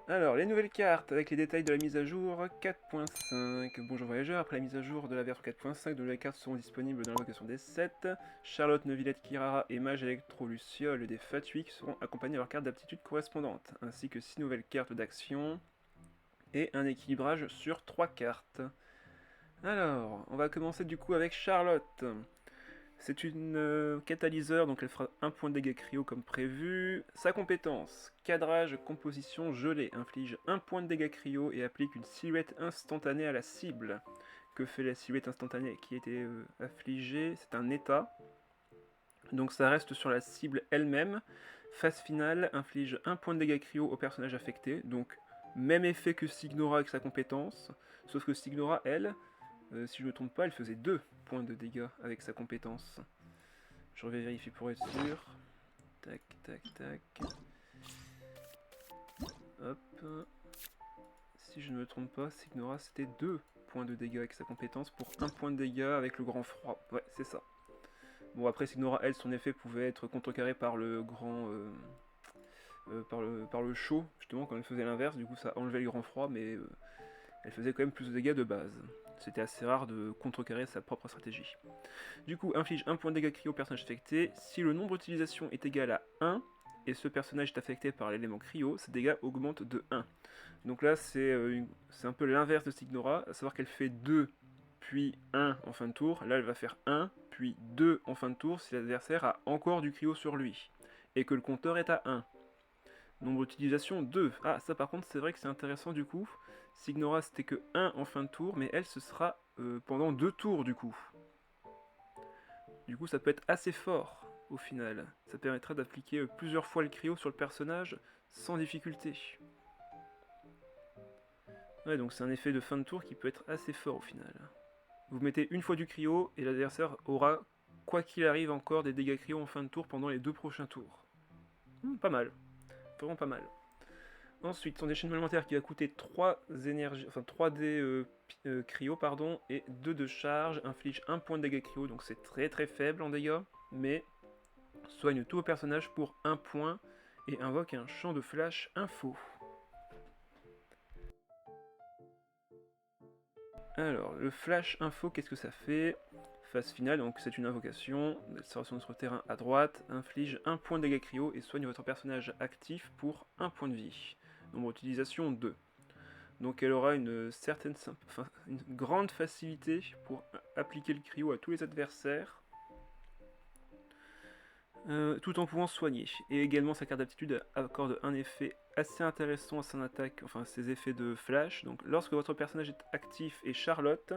Alors, les nouvelles cartes avec les détails de la mise à jour 4.5. Bonjour voyageurs, après la mise à jour de la version 4.5, de nouvelles cartes seront disponibles dans l'invocation des 7. Charlotte, Neuvillette, Kirara et Mage Electro Luciole des Fatuik seront accompagnés de leurs cartes d'aptitude correspondantes, ainsi que 6 nouvelles cartes d'action et un équilibrage sur 3 cartes. Alors, on va commencer du coup avec Charlotte. C'est une catalyseur, donc elle fera 1 point de dégâts cryo comme prévu. Sa compétence, cadrage, composition, gelée, inflige 1 point de dégâts cryo et applique une silhouette instantanée à la cible. Que fait la silhouette instantanée qui a été affligée? C'est un état. Donc ça reste sur la cible elle-même. Phase finale, inflige 1 point de dégâts cryo au personnage affecté. Donc même effet que Signora avec sa compétence. Sauf que Signora, elle, si je ne me trompe pas, elle faisait 2 points de dégâts avec sa compétence. Je vais vérifier pour être sûr. Tac, tac, tac. Hop. Si je ne me trompe pas, Signora c'était 2 points de dégâts avec sa compétence pour 1 point de dégâts avec le grand froid. Ouais, c'est ça. Bon, après Signora, elle, son effet pouvait être contrecarré par le grand... par le chaud, justement, quand elle faisait l'inverse. Du coup, ça enlevait le grand froid, mais elle faisait quand même plus de dégâts de base. C'était assez rare de contrecarrer sa propre stratégie. Du coup, inflige 1 point de dégâts cryo au personnage affecté. Si le nombre d'utilisation est égal à 1, et ce personnage est affecté par l'élément cryo, ses dégâts augmentent de 1. Donc là, c'est un peu l'inverse de Signora, à savoir qu'elle fait 2, puis 1 en fin de tour. Là, elle va faire 1, puis 2 en fin de tour si l'adversaire a encore du cryo sur lui, et que le compteur est à 1. Nombre d'utilisation 2. Ah, ça par contre, c'est vrai que c'est intéressant du coup. Signora, c'était que 1 en fin de tour, mais elle, ce sera pendant 2 tours du coup. Du coup, ça peut être assez fort au final. Ça permettra d'appliquer plusieurs fois le cryo sur le personnage sans difficulté. Ouais, donc c'est un effet de fin de tour qui peut être assez fort au final. Vous mettez une fois du cryo et l'adversaire aura, quoi qu'il arrive, encore des dégâts cryo en fin de tour pendant les 2 prochains tours. Pas mal. Vraiment pas mal. Ensuite, son déchaînement alimentaire qui va coûter 3 énergies, enfin 3 dés cryo pardon, et 2 de charge, inflige 1 point de dégâts cryo, donc c'est très très faible en dégâts, mais soigne tous vos personnages pour 1 point et invoque un champ de flash info. Alors, le flash info, qu'est-ce que ça fait? Phase finale, donc c'est une invocation, elle sera sur notre terrain à droite, inflige 1 point de dégâts cryo et soigne votre personnage actif pour 1 point de vie. Nombre d'utilisation 2. Donc elle aura une grande facilité pour appliquer le cryo à tous les adversaires, tout en pouvant soigner. Et également sa carte d'aptitude accorde un effet assez intéressant à son attaque, enfin ses effets de flash. Donc lorsque votre personnage est actif et Charlotte,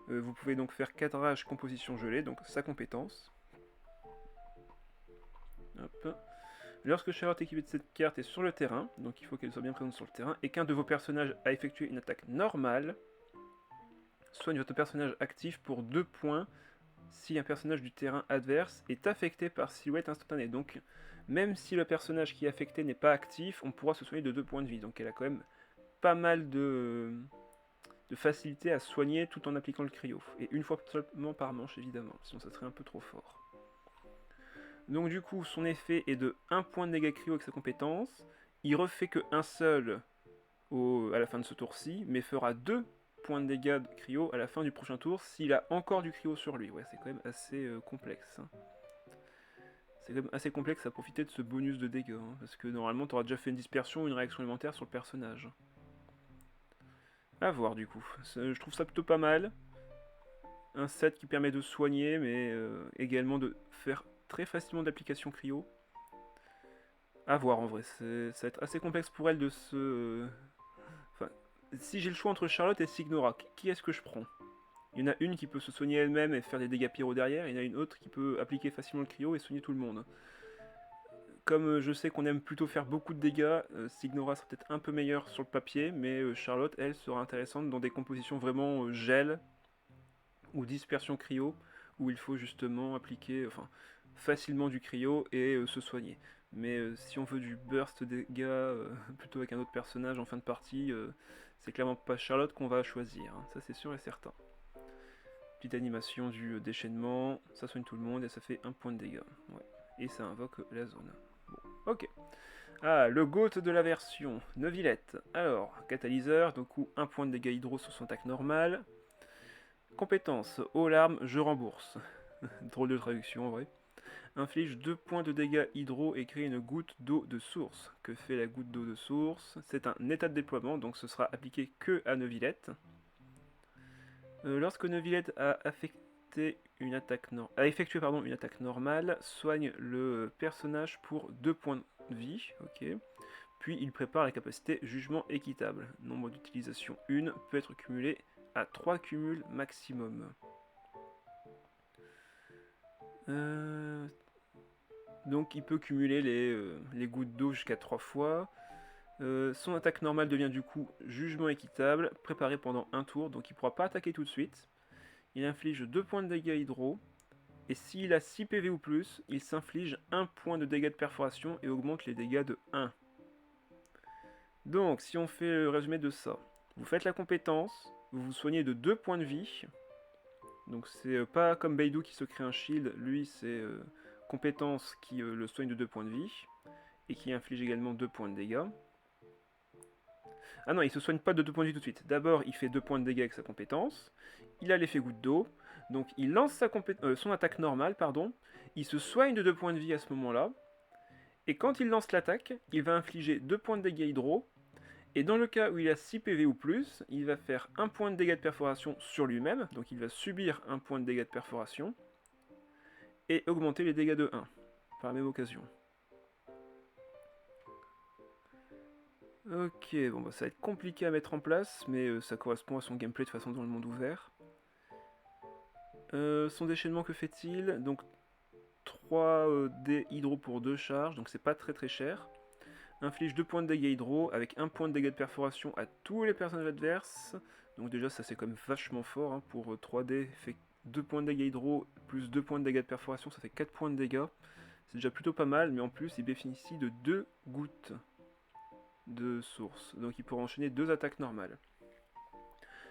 vous pouvez donc faire cadrage composition gelée, donc sa compétence. Hop. Lorsque Charlotte équipée de cette carte est sur le terrain, donc il faut qu'elle soit bien présente sur le terrain, et qu'un de vos personnages a effectué une attaque normale, soigne votre personnage actif pour 2 points si un personnage du terrain adverse est affecté par silhouette instantanée. Donc même si le personnage qui est affecté n'est pas actif, on pourra se soigner de 2 points de vie. Donc elle a quand même pas mal de facilité à soigner tout en appliquant le cryo. Et une fois seulement par manche évidemment, sinon ça serait un peu trop fort. Donc du coup, son effet est de 1 point de dégâts cryo avec sa compétence. Il refait que un seul à la fin de ce tour-ci, mais fera 2 points de dégâts de cryo à la fin du prochain tour s'il a encore du cryo sur lui. Ouais, c'est quand même assez complexe. C'est quand même assez complexe à profiter de ce bonus de dégâts, hein, parce que normalement tu auras déjà fait une dispersion ou une réaction élémentaire sur le personnage. A voir du coup. Je trouve ça plutôt pas mal. Un set qui permet de soigner, mais également de faire très facilement d'application cryo. A voir en vrai, ça va être assez complexe pour elle de se... Enfin, si j'ai le choix entre Charlotte et Signora, qui est-ce que je prends? Il y en a une qui peut se soigner elle-même et faire des dégâts pyro derrière, et il y en a une autre qui peut appliquer facilement le cryo et soigner tout le monde. Comme je sais qu'on aime plutôt faire beaucoup de dégâts, Signora sera peut-être un peu meilleure sur le papier, mais Charlotte, elle, sera intéressante dans des compositions vraiment gel ou dispersion cryo, où il faut justement appliquer facilement du cryo et se soigner. Mais si on veut du burst dégâts plutôt avec un autre personnage en fin de partie, c'est clairement pas Charlotte qu'on va choisir, hein. Ça c'est sûr et certain. Petite animation du déchaînement, ça soigne tout le monde et ça fait 1 point de dégâts. Ouais. Et ça invoque la zone. Bon, ok. Ah, le GOAT de la version, Neuvillette. Alors, catalyseur, donc coup 1 point de dégâts hydro sur son attaque normale. Compétence, eau larme, je rembourse. Drôle de traduction en vrai. Inflige 2 points de dégâts hydro et crée une goutte d'eau de source. Que fait la goutte d'eau de source? C'est un état de déploiement, donc ce sera appliqué que à Neuvillette. Lorsque Neuvillette a effectué une attaque normale, soigne le personnage pour 2 points de vie. Ok. Puis il prépare la capacité jugement équitable. Nombre d'utilisation 1 peut être cumulé à 3 cumuls maximum. Donc il peut cumuler les gouttes d'eau jusqu'à 3 fois. Son attaque normale devient du coup jugement équitable, préparé pendant un tour, donc il ne pourra pas attaquer tout de suite. Il inflige 2 points de dégâts hydro, et s'il a 6 PV ou plus, il s'inflige 1 point de dégâts de perforation et augmente les dégâts de 1. Donc si on fait le résumé de ça, vous faites la compétence, vous vous soignez de 2 points de vie, donc c'est pas comme Beidou qui se crée un shield, lui c'est compétence qui le soigne de 2 points de vie, et qui inflige également 2 points de dégâts. Ah non, il se soigne pas de 2 points de vie tout de suite. D'abord, il fait 2 points de dégâts avec sa compétence. Il a l'effet goutte d'eau. Donc il lance son attaque normale, pardon. Il se soigne de 2 points de vie à ce moment-là. Et quand il lance l'attaque, il va infliger 2 points de dégâts hydro. Et dans le cas où il a 6 PV ou plus, il va faire 1 point de dégâts de perforation sur lui-même. Donc il va subir 1 point de dégâts de perforation. Et augmenter les dégâts de 1 par la même occasion. Ok, bon bah ça va être compliqué à mettre en place, mais ça correspond à son gameplay de façon dans le monde ouvert. Son déchaînement, que fait-il? Donc 3 dés hydro pour 2 charges, donc c'est pas très cher. Inflige 2 points de dégâts hydro avec 1 point de dégâts de perforation à tous les personnages adverses. Donc déjà ça c'est quand même vachement fort, hein. Pour 3 dés, fait 2 points de dégâts hydro plus 2 points de dégâts de perforation, ça fait 4 points de dégâts. C'est déjà plutôt pas mal, mais en plus il bénéficie de 2 gouttes de source. Donc il pourra enchaîner 2 attaques normales.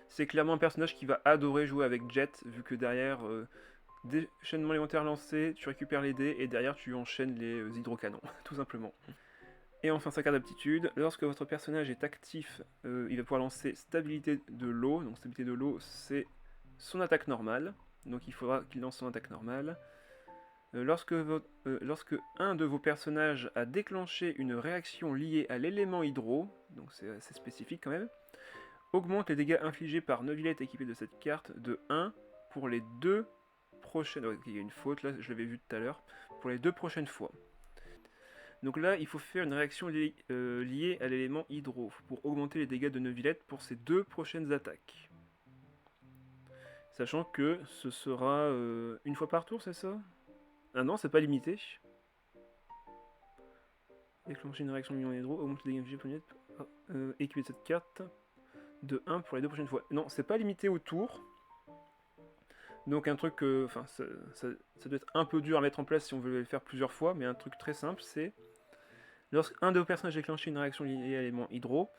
C'est clairement un personnage qui va adorer jouer avec Jet, vu que derrière, déchaînement élémentaire lancé, tu récupères les dés, et derrière tu enchaînes les hydrocanons, tout simplement. Et enfin sa carte d'aptitude, lorsque votre personnage est actif, il va pouvoir lancer stabilité de l'eau. Donc stabilité de l'eau, c'est son attaque normale. Donc il faudra qu'il lance son attaque normale. Lorsque un de vos personnages a déclenché une réaction liée à l'élément hydro, donc c'est assez spécifique quand même, augmente les dégâts infligés par Neuvillette équipée de cette carte de 1 pour les 2 prochaines... Oh, il y a une faute là, je l'avais vu tout à l'heure. Pour les 2 prochaines fois. Donc là, il faut faire une réaction liée à l'élément hydro pour augmenter les dégâts de Neuvillette pour ces 2 prochaines attaques. Sachant que ce sera une fois par tour, c'est ça? Ah non, c'est pas limité. Déclencher une réaction liée à hydro, augmenter les dégâts infligés par Neuvillette, équipée de cette carte de 1 pour les 2 prochaines fois. Non, c'est pas limité au tour. Donc un truc, enfin ça doit être un peu dur à mettre en place si on veut le faire plusieurs fois, mais un truc très simple, c'est lorsqu'un de vos personnages déclenche une réaction liée à l'élément hydro.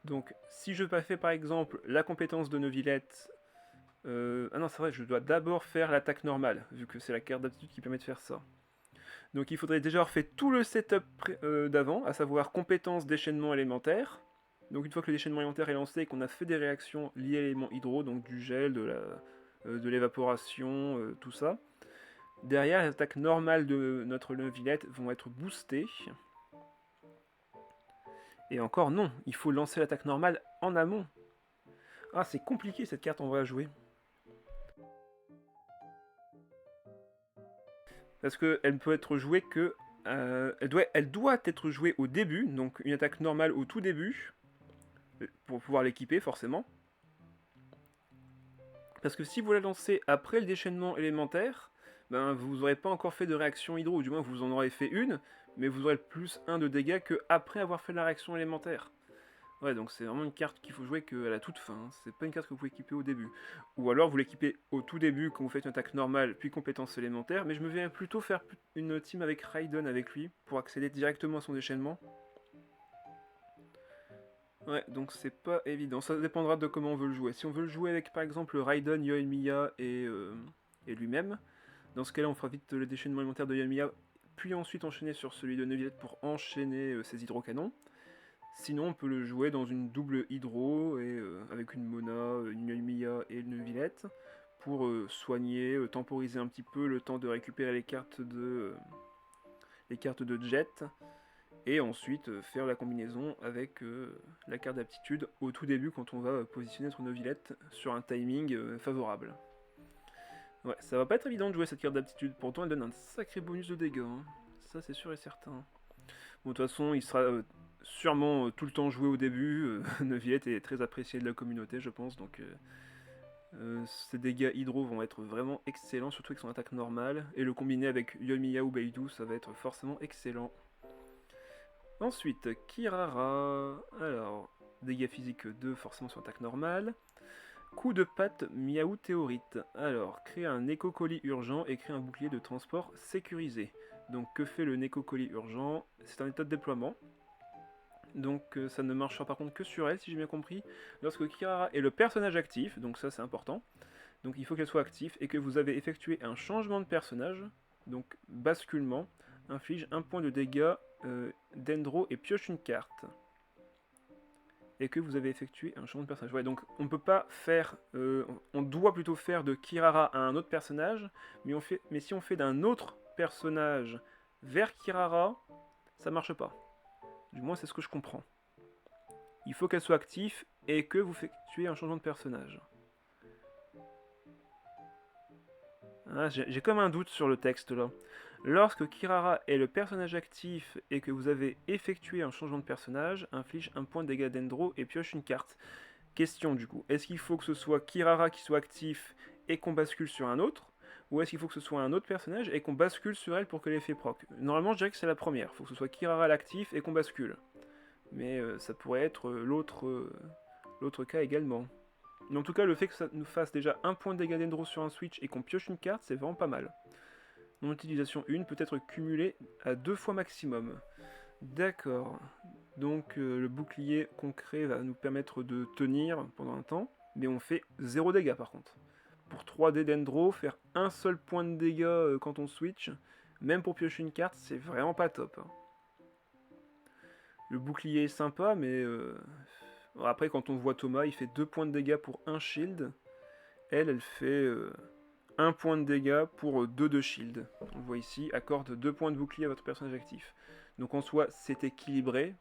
Donc si je fais par exemple la compétence de Neuvillette, ah non c'est vrai, je dois d'abord faire l'attaque normale, vu que c'est la carte d'aptitude qui permet de faire ça. Donc il faudrait déjà avoir fait tout le setup d'avant, à savoir compétence déchaînement élémentaire. Donc une fois que le déchaînement élémentaire est lancé et qu'on a fait des réactions liées à l'élément hydro, donc du gel, de l'évaporation, tout ça, derrière les attaques normales de notre Neuvillette vont être boostées. Et encore non, il faut lancer l'attaque normale en amont. Ah, c'est compliqué cette carte, on va la jouer. Parce qu'elle peut être jouée que... elle doit être jouée au début, donc une attaque normale au tout début, pour pouvoir l'équiper forcément. Parce que si vous la lancez après le déchaînement élémentaire, ben vous n'aurez pas encore fait de réaction hydro, ou du moins vous en aurez fait une, mais vous aurez le plus 1 de dégâts que après avoir fait la réaction élémentaire. Ouais, donc c'est vraiment une carte qu'il faut jouer qu'à la toute fin, hein. C'est pas une carte que vous pouvez équiper au début. Ou alors vous l'équipez au tout début quand vous faites une attaque normale, puis compétence élémentaire, mais je me vais plutôt faire une team avec Raiden avec lui, pour accéder directement à son déchaînement. Ouais, donc c'est pas évident, ça dépendra de comment on veut le jouer. Si on veut le jouer avec par exemple Raiden, Yoimiya et lui-même, dans ce cas-là on fera vite le déchaînement élémentaire de Yoimiya puis ensuite enchaîner sur celui de Neuvillette pour enchaîner ses hydrocanons. Sinon, on peut le jouer dans une double hydro, et avec une Mona, une Yoimiya et une Neuvillette, pour soigner, temporiser un petit peu le temps de récupérer les cartes de jet, et ensuite faire la combinaison avec la carte d'aptitude au tout début quand on va positionner notre Neuvillette sur un timing favorable. Ouais, ça va pas être évident de jouer cette carte d'aptitude, pourtant elle donne un sacré bonus de dégâts, hein. Ça c'est sûr et certain. Bon, de toute façon, il sera sûrement tout le temps joué au début. Neuvillette est très apprécié de la communauté, je pense, donc ces dégâts hydro vont être vraiment excellents, surtout avec son attaque normale, et le combiner avec Yoimiya ou Beidou, ça va être forcément excellent. Ensuite, Kirara. Alors, dégâts physiques 2, forcément sur attaque normale. Coup de patte Miaou Théorite. Alors, créer un éco-colis urgent et créer un bouclier de transport sécurisé. Donc, que fait le éco-colis urgent? C'est un état de déploiement. Donc, ça ne marchera par contre que sur elle, si j'ai bien compris. Lorsque Kirara est le personnage actif, donc ça c'est important. Donc, il faut qu'elle soit active et que vous avez effectué un changement de personnage. Donc, basculement. Inflige 1 point de dégâts dendro et pioche une carte. Et que vous avez effectué un changement de personnage. Ouais, donc on peut pas faire, on doit plutôt faire de Kirara à un autre personnage, mais si on fait d'un autre personnage vers Kirara, ça marche pas. Du moins c'est ce que je comprends. Il faut qu'elle soit active et que vous effectuez un changement de personnage. Ah, j'ai comme un doute sur le texte là. Lorsque Kirara est le personnage actif et que vous avez effectué un changement de personnage, inflige 1 point de dégâts dendro et pioche une carte. Question du coup, est-ce qu'il faut que ce soit Kirara qui soit actif et qu'on bascule sur un autre, ou est-ce qu'il faut que ce soit un autre personnage et qu'on bascule sur elle pour que l'effet proc? Normalement je dirais que c'est la première, il faut que ce soit Kirara l'actif et qu'on bascule. Mais ça pourrait être l'autre cas également. Mais en tout cas, le fait que ça nous fasse déjà 1 point de dégâts dendro sur un switch et qu'on pioche une carte, c'est vraiment pas mal. Non utilisation 1 peut être cumulée à 2 fois maximum. D'accord. Donc le bouclier qu'on crée va nous permettre de tenir pendant un temps, mais on fait 0 dégâts par contre. Pour 3D dendro, faire un seul point de dégâts quand on switch, même pour piocher une carte, c'est vraiment pas top. Le bouclier est sympa, mais après quand on voit Thomas, il fait 2 points de dégâts pour 1 shield. Elle fait 1 point de dégâts pour 2 de shield. On le voit ici, accorde 2 points de bouclier à votre personnage actif. Donc en soi, c'est équilibré.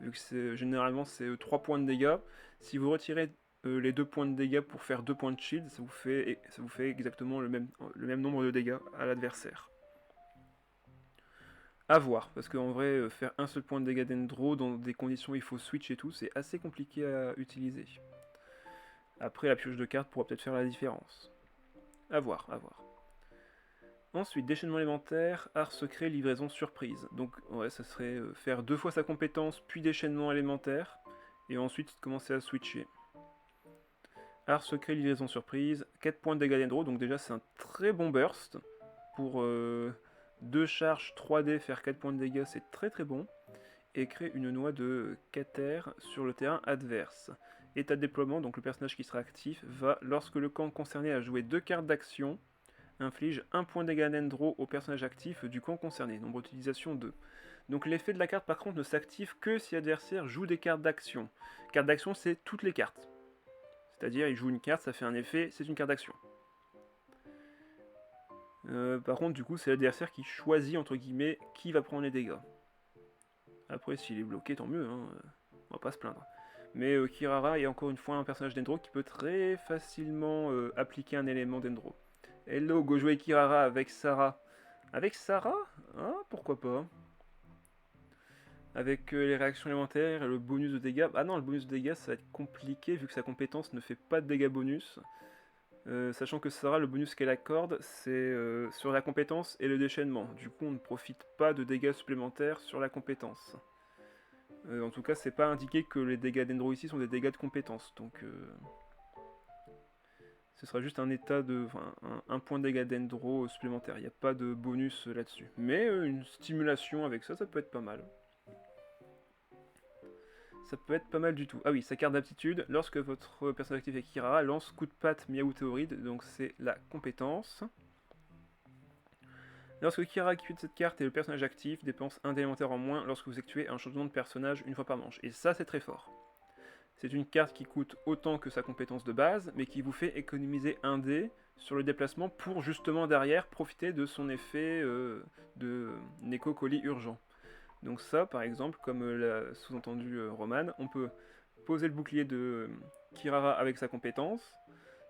Vu que généralement c'est 3 points de dégâts. Si vous retirez les 2 points de dégâts pour faire 2 points de shield, ça vous fait exactement le même nombre de dégâts à l'adversaire. A voir, parce qu'en vrai, faire un seul point de dégâts d'Endro dans des conditions où il faut switch et tout, c'est assez compliqué à utiliser. Après, la pioche de cartes pourra peut-être faire la différence. A voir, a voir. Ensuite, déchaînement élémentaire, art secret, livraison surprise. Donc, ouais, ça serait faire 2 fois sa compétence, puis déchaînement élémentaire, et ensuite commencer à switcher. Art secret, livraison surprise, 4 points de dégâts d'Endro, donc déjà c'est un très bon burst. Pour 2 charges 3D, faire 4 points de dégâts, c'est très très bon. Et créer une noix de Cater sur le terrain adverse. État de déploiement, donc le personnage qui sera actif va, lorsque le camp concerné a joué 2 cartes d'action, inflige 1 point de dégâts d'Endro au personnage actif du camp concerné, nombre d'utilisation 2. Donc l'effet de la carte par contre ne s'active que si l'adversaire joue des cartes d'action. Carte d'action c'est toutes les cartes. C'est-à-dire il joue une carte, ça fait un effet, c'est une carte d'action. Par contre du coup c'est l'adversaire qui choisit entre guillemets qui va prendre les dégâts. Après s'il est bloqué tant mieux, hein, on va pas se plaindre. Mais Kirara est encore une fois un personnage d'Endro qui peut très facilement appliquer un élément d'Endro. Hello, go jouer Kirara avec Sarah. Avec Sarah? Ah, pourquoi pas. Avec les réactions élémentaires et le bonus de dégâts. Ah non, le bonus de dégâts, ça va être compliqué vu que sa compétence ne fait pas de dégâts bonus. Sachant que Sarah, le bonus qu'elle accorde, c'est sur la compétence et le déchaînement. Du coup, on ne profite pas de dégâts supplémentaires sur la compétence. En tout cas, c'est pas indiqué que les dégâts d'Endro ici sont des dégâts de compétence. Donc, ce sera juste un état de. Enfin, un point de dégâts d'Endro supplémentaire. Il n'y a pas de bonus là-dessus. Mais une stimulation avec ça, ça peut être pas mal. Ça peut être pas mal du tout. Ah oui, sa carte d'aptitude, lorsque votre personnage actif est Kirara, lance coup de patte Miaou Théoride, donc c'est la compétence. Lorsque Kira active cette carte et le personnage actif dépense un d'élémentaire en moins lorsque vous effectuez un changement de personnage une fois par manche. Et ça, c'est très fort. C'est une carte qui coûte autant que sa compétence de base, mais qui vous fait économiser un dé sur le déplacement pour justement derrière profiter de son effet de Neko Colis urgent. Donc ça, par exemple, comme l'a sous-entendu Roman, on peut poser le bouclier de Kirara avec sa compétence,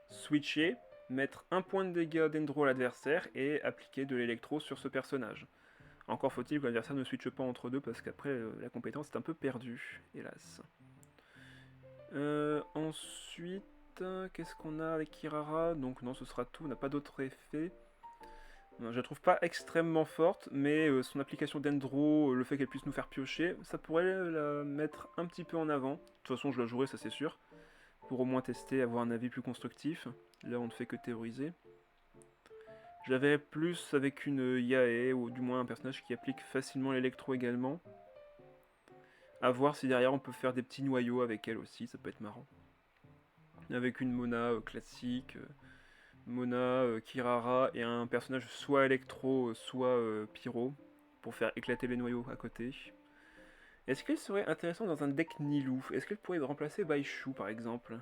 switcher, mettre un point de dégâts d'Endro à l'adversaire et appliquer de l'électro sur ce personnage. Encore faut-il que l'adversaire ne switche pas entre deux parce qu'après la compétence est un peu perdue, hélas. Ensuite, qu'est-ce qu'on a avec Kirara? Donc non, ce sera tout, on n'a pas d'autres effets. Non, je la trouve pas extrêmement forte, mais son application d'Endro, le fait qu'elle puisse nous faire piocher, ça pourrait la mettre un petit peu en avant. De toute façon, je la jouerai, ça c'est sûr, pour au moins tester, avoir un avis plus constructif. Là, on ne fait que théoriser. Je la verrais plus avec une Yae, ou du moins un personnage qui applique facilement l'électro également. A voir si derrière on peut faire des petits noyaux avec elle aussi, ça peut être marrant. Avec une Mona classique, Mona, Kirara et un personnage soit électro, soit pyro, pour faire éclater les noyaux à côté. Est-ce qu'elle serait intéressante dans un deck Nilou? Est-ce qu'elle pourrait remplacer Baishu par exemple?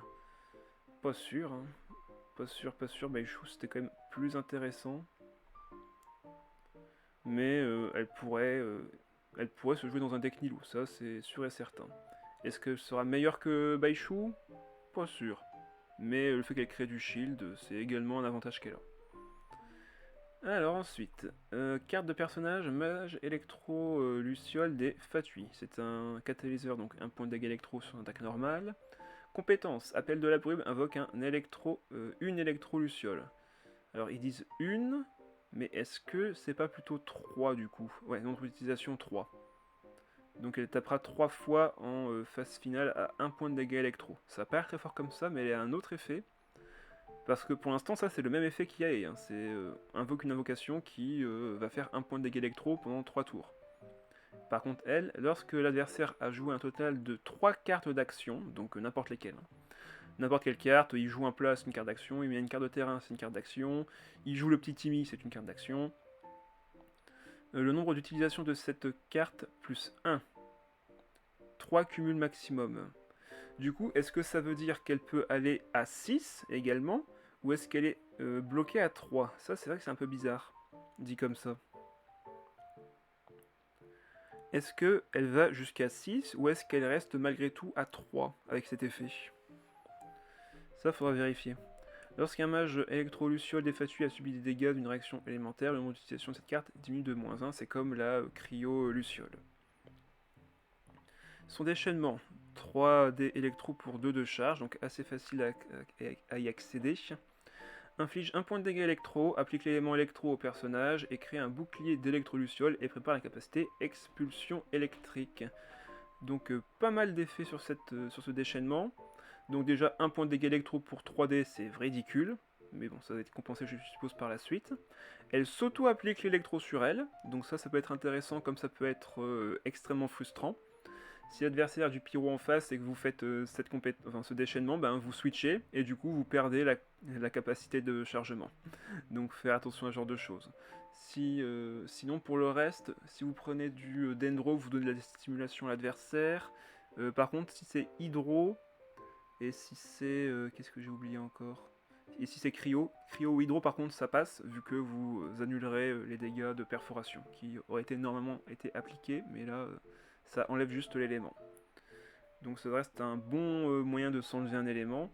Pas sûr, hein. Pas sûr, Baishu c'était quand même plus intéressant. Mais elle pourrait se jouer dans un deck Nilou, ça c'est sûr et certain. Est-ce qu'elle sera meilleure que Baishu? Pas sûr. Mais le fait qu'elle crée du shield, c'est également un avantage qu'elle a. Alors ensuite, carte de personnage, mage électro Luciole des Fatui. C'est un catalyseur, donc un point de dégâts électro sur un attaque normale. Compétence, appel de la brume, invoque une électro Luciole. Alors ils disent une, mais est-ce que c'est pas plutôt 3 du coup? Ouais, nombre d'utilisation 3. Donc elle tapera 3 fois en phase finale à 1 point de dégâts électro. Ça va pas l'air très fort comme ça, mais elle a un autre effet. Parce que pour l'instant, ça c'est le même effet qu'IAE. Hein. C'est invoque une invocation qui va faire 1 point de dégâts électro pendant 3 tours. Par contre, elle, lorsque l'adversaire a joué un total de 3 cartes d'action, donc n'importe lesquelles, hein. N'importe quelle carte, il joue un plat, c'est une carte d'action, il met une carte de terrain, c'est une carte d'action, il joue le petit Timmy, c'est une carte d'action. Le nombre d'utilisations de cette carte plus 1. 3 cumuls maximum. Du coup, est-ce que ça veut dire qu'elle peut aller à 6 également, ou est-ce qu'elle est bloquée à 3? Ça, c'est vrai que c'est un peu bizarre, dit comme ça. Est-ce qu'elle va jusqu'à 6, ou est-ce qu'elle reste malgré tout à 3 avec cet effet? Ça, faudra vérifier. Lorsqu'un mage électro-luciole défatui a subi des dégâts d'une réaction élémentaire, le nombre d'utilisation de cette carte diminue de -1, c'est comme la cryo-luciole. Son déchaînement, 3D électro pour 2 de charge, donc assez facile à y accéder. Inflige 1 point de dégâts électro, applique l'élément électro au personnage et crée un bouclier d'électro-luciole et prépare la capacité expulsion électrique. Donc pas mal d'effets sur ce déchaînement. Donc déjà 1 point de dégâts électro pour 3D, c'est ridicule. Mais bon, ça va être compensé, je suppose, par la suite. Elle s'auto-applique l'électro sur elle. Donc ça peut être intéressant comme ça peut être extrêmement frustrant. Si l'adversaire a du pyro en face et que vous faites ce déchaînement, ben, vous switchez et du coup vous perdez la capacité de chargement. Donc faire attention à ce genre de choses. Sinon pour le reste, si vous prenez du dendro, vous donnez de la stimulation à l'adversaire. Par contre, si c'est hydro, et si c'est... qu'est-ce que j'ai oublié encore? Et si c'est cryo ou hydro par contre ça passe, vu que vous annulerez les dégâts de perforation qui auraient normalement été appliqués, mais là ça enlève juste l'élément. Donc ça reste un bon moyen de s'enlever un élément.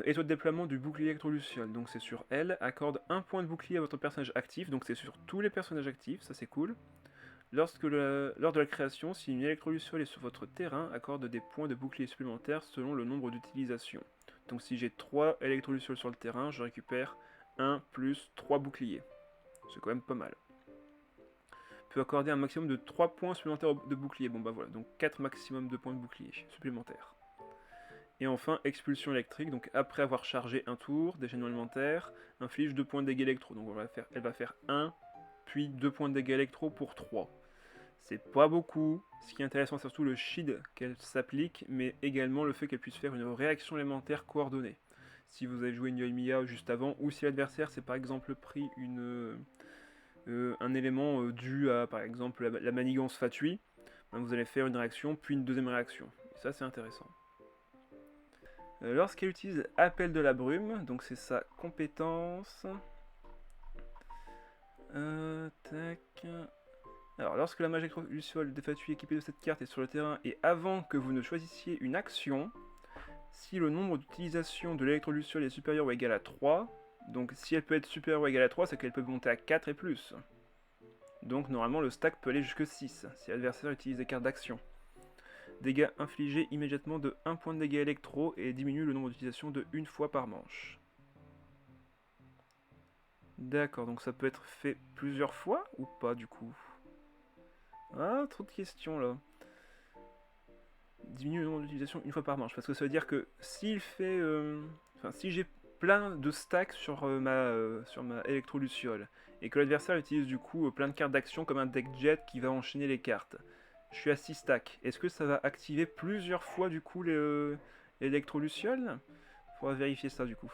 Étoile de déploiement du bouclier électro-luciole, donc c'est sur elle, accorde 1 point de bouclier à votre personnage actif, donc c'est sur tous les personnages actifs, ça c'est cool. Lors de la création, si une électro-luciole est sur votre terrain, accorde des points de bouclier supplémentaires selon le nombre d'utilisations. Donc si j'ai 3 électro-lucioles sur le terrain, je récupère 1 plus 3 boucliers. C'est quand même pas mal. Peut accorder un maximum de 3 points supplémentaires de bouclier. Bon bah voilà, donc 4 maximum de points de bouclier supplémentaires. Et enfin, expulsion électrique, donc après avoir chargé un tour, déchaînement élémentaire, inflige 2 points de dégâts électro. Donc elle va faire 1, puis 2 points de dégâts électro pour 3. C'est pas beaucoup. Ce qui est intéressant, c'est surtout le shield qu'elle s'applique, mais également le fait qu'elle puisse faire une réaction élémentaire coordonnée. Si vous avez joué une Yoimiya juste avant, ou si l'adversaire s'est par exemple pris un élément dû à par exemple la manigance fatui, ben, vous allez faire une réaction puis une deuxième réaction. Et ça c'est intéressant. Lorsqu'elle utilise appel de la brume, donc c'est sa compétence. Tac. Alors, lorsque la mage électroluciole de Fatui équipée de cette carte est sur le terrain et avant que vous ne choisissiez une action, si le nombre d'utilisation de l'électroluciole est supérieur ou égal à 3, donc si elle peut être supérieure ou égale à 3, c'est qu'elle peut monter à 4 et plus. Donc normalement le stack peut aller jusque 6 si l'adversaire utilise des cartes d'action. Dégâts infligés immédiatement de 1 point de dégâts électro et diminue le nombre d'utilisations de 1 fois par manche. D'accord, donc ça peut être fait plusieurs fois ou pas du coup? Ah, trop de questions là. Diminue le nombre d'utilisations 1 fois par manche, parce que ça veut dire que s'il fait... Enfin, si j'ai plein de stacks sur ma électroluciole, et que l'adversaire utilise du coup plein de cartes d'action comme un deck jet qui va enchaîner les cartes, je suis à 6 stacks. Est-ce que ça va activer plusieurs fois du coup l'électroluciole? Faudra vérifier ça du coup.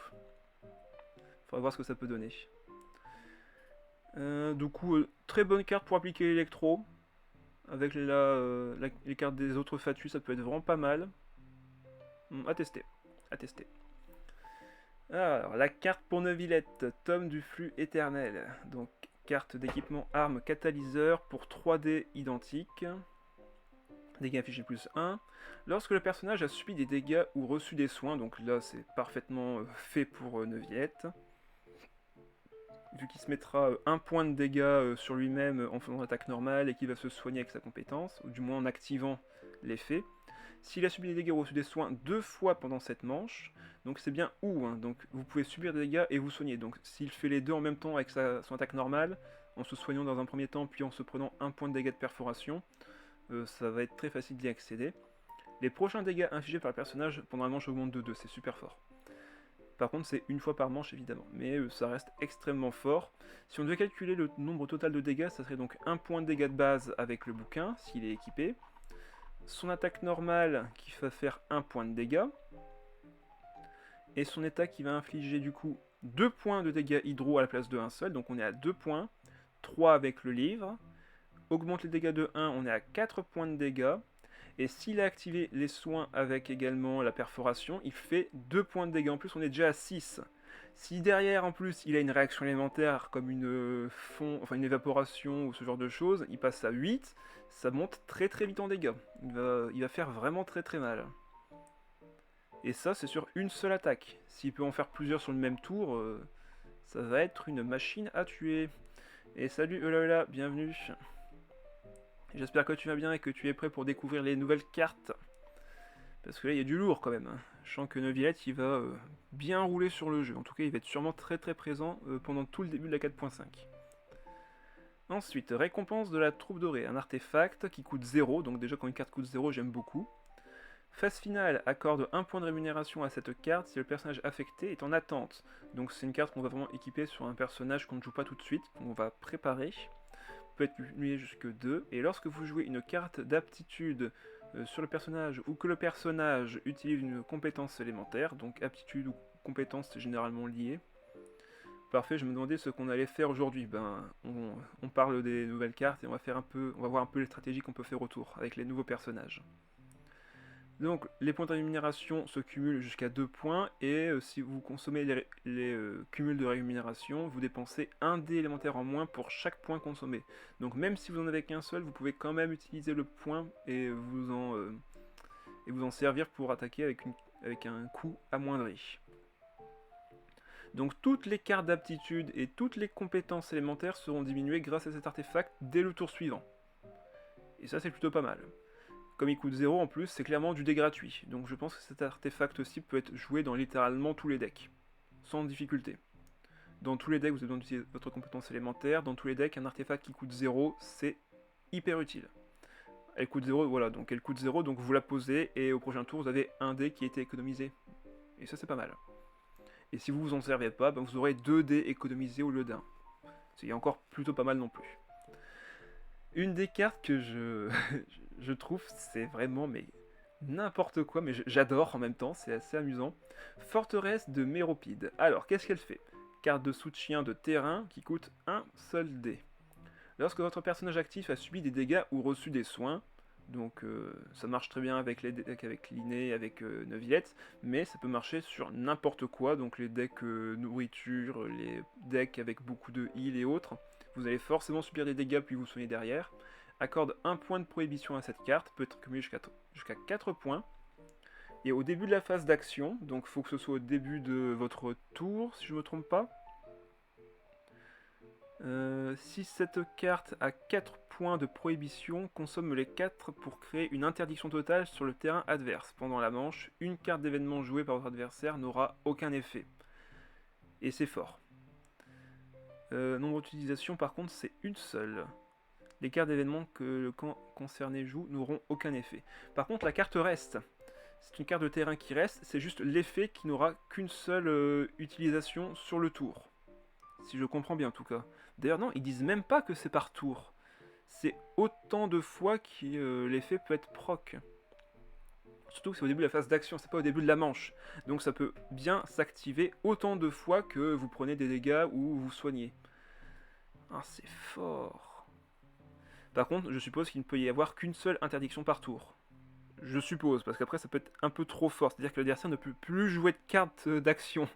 Faudra voir ce que ça peut donner. Du coup, très bonne carte pour appliquer l'électro. Avec les cartes des autres Fatu, ça peut être vraiment pas mal. À tester. À tester. Alors, la carte pour Neuvillette, tome du flux éternel. Donc, carte d'équipement arme catalyseur pour 3D identiques. Dégâts affichés plus 1. Lorsque le personnage a subi des dégâts ou reçu des soins, donc là c'est parfaitement fait pour Neuvillette. Vu qu'il se mettra 1 point de dégâts sur lui-même en faisant l'attaque normale et qu'il va se soigner avec sa compétence, ou du moins en activant l'effet. S'il a subi des dégâts ou reçu des soins 2 fois pendant cette manche, donc c'est bien ou, hein, donc vous pouvez subir des dégâts et vous soigner. Donc s'il fait les deux en même temps avec son attaque normale, en se soignant dans un premier temps puis en se prenant 1 point de dégâts de perforation, ça va être très facile d'y accéder. Les prochains dégâts infligés par le personnage pendant la manche augmentent de 2, c'est super fort. Par contre, c'est 1 fois par manche évidemment, mais ça reste extrêmement fort. Si on devait calculer le nombre total de dégâts, ça serait donc 1 point de dégâts de base avec le bouquin, s'il est équipé. Son attaque normale qui va faire 1 point de dégâts. Et son état qui va infliger du coup 2 points de dégâts hydro à la place de 1 seul, donc on est à 2 points. 3 avec le livre. Augmente les dégâts de 1, on est à 4 points de dégâts. Et s'il a activé les soins avec également la perforation, il fait 2 points de dégâts. En plus, on est déjà à 6. Si derrière, en plus, il a une réaction élémentaire comme une évaporation ou ce genre de choses, il passe à 8. Ça monte très très vite en dégâts. Il va faire vraiment très très mal. Et ça, c'est sur une seule attaque. S'il peut en faire plusieurs sur le même tour, ça va être une machine à tuer. Et salut Eulaula, bienvenue. J'espère que tu vas bien et que tu es prêt pour découvrir les nouvelles cartes. Parce que là, il y a du lourd quand même. Je sens que Neuvillette, il va bien rouler sur le jeu. En tout cas, il va être sûrement très très présent pendant tout le début de la 4.5. Ensuite, récompense de la troupe dorée. Un artefact qui coûte 0. Donc déjà, quand une carte coûte 0, j'aime beaucoup. Phase finale accorde 1 point de rémunération à cette carte si le personnage affecté est en attente. Donc c'est une carte qu'on va vraiment équiper sur un personnage qu'on ne joue pas tout de suite, qu'on va préparer. Peut être cumulé jusque 2, et lorsque vous jouez une carte d'aptitude sur le personnage ou que le personnage utilise une compétence élémentaire, donc aptitude ou compétence c'est généralement lié. Parfait, je me demandais ce qu'on allait faire aujourd'hui. On parle des nouvelles cartes et on va voir un peu les stratégies qu'on peut faire autour avec les nouveaux personnages. Donc les points de rémunération se cumulent jusqu'à 2 points et si vous consommez les cumuls de rémunération, vous dépensez 1 dé élémentaire en moins pour chaque point consommé. Donc même si vous n'en avez qu'un seul, vous pouvez quand même utiliser le point et vous en servir pour attaquer avec un coût amoindri. Donc toutes les cartes d'aptitude et toutes les compétences élémentaires seront diminuées grâce à cet artefact dès le tour suivant. Et ça c'est plutôt pas mal. Comme il coûte 0 en plus, c'est clairement du dé gratuit. Donc je pense que cet artefact-ci peut être joué dans littéralement tous les decks. Sans difficulté. Dans tous les decks, vous avez besoin d'utiliser votre compétence élémentaire. Dans tous les decks, un artefact qui coûte 0, c'est hyper utile. Elle coûte 0, voilà, donc elle coûte 0, donc vous la posez, et au prochain tour, vous avez un dé qui a été économisé. Et ça, c'est pas mal. Et si vous vous en servez pas, vous aurez 2 dés économisés au lieu d'un. C'est encore plutôt pas mal non plus. Une des cartes que je trouve, c'est vraiment mais n'importe quoi, mais j'adore en même temps, c'est assez amusant. Forteresse de Méropide. Alors, qu'est-ce qu'elle fait? Carte de soutien de terrain qui coûte un seul dé. Lorsque votre personnage actif a subi des dégâts ou reçu des soins, donc ça marche très bien avec les decks avec Linné, avec Neuvillette, mais ça peut marcher sur n'importe quoi, donc les decks nourriture, les decks avec beaucoup de heal et autres, vous allez forcément subir des dégâts puis vous soignez derrière. Accorde 1 point de prohibition à cette carte, peut être cumulé jusqu'à 4 points. Et au début de la phase d'action, donc il faut que ce soit au début de votre tour, si je ne me trompe pas. Si cette carte a 4 points de prohibition, consomme les 4 pour créer une interdiction totale sur le terrain adverse. Pendant la manche, une carte d'événement jouée par votre adversaire n'aura aucun effet. Et c'est fort. Nombre d'utilisations par contre c'est une seule. Les cartes d'événement que le camp concerné joue n'auront aucun effet. Par contre la carte reste. C'est une carte de terrain qui reste, c'est juste l'effet qui n'aura qu'une seule utilisation sur le tour. Si je comprends bien en tout cas. D'ailleurs non, ils disent même pas que c'est par tour. C'est autant de fois que l'effet peut être proc. Surtout que c'est au début de la phase d'action, c'est pas au début de la manche. Donc ça peut bien s'activer autant de fois que vous prenez des dégâts ou vous soignez. Ah c'est fort. Par contre, je suppose qu'il ne peut y avoir qu'une seule interdiction par tour. Je suppose, parce qu'après ça peut être un peu trop fort. C'est-à-dire que l'adversaire ne peut plus jouer de cartes d'action.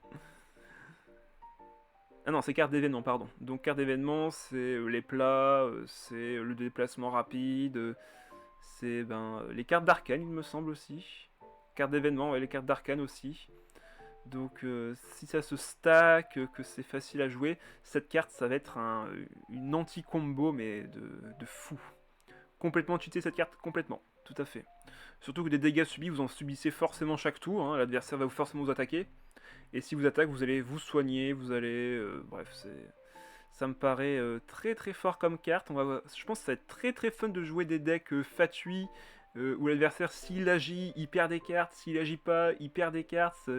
Ah non, c'est carte d'événement, pardon. Donc carte d'événement, c'est les plats, c'est le déplacement rapide, c'est les cartes d'arcane, il me semble aussi. Carte d'événement, et les cartes d'arcane aussi. Donc si ça se stack, que c'est facile à jouer, cette carte, ça va être une anti-combo, mais de fou. Complètement cheaté cette carte, complètement, tout à fait. Surtout que des dégâts subis, vous en subissez forcément chaque tour, hein, l'adversaire va forcément vous attaquer. Et si vous attaque, vous allez vous soigner, vous allez... bref, ça me paraît très très fort comme carte. Je pense que ça va être très très fun de jouer des decks fatuits, où l'adversaire, s'il agit, il perd des cartes, s'il agit pas, il perd des cartes.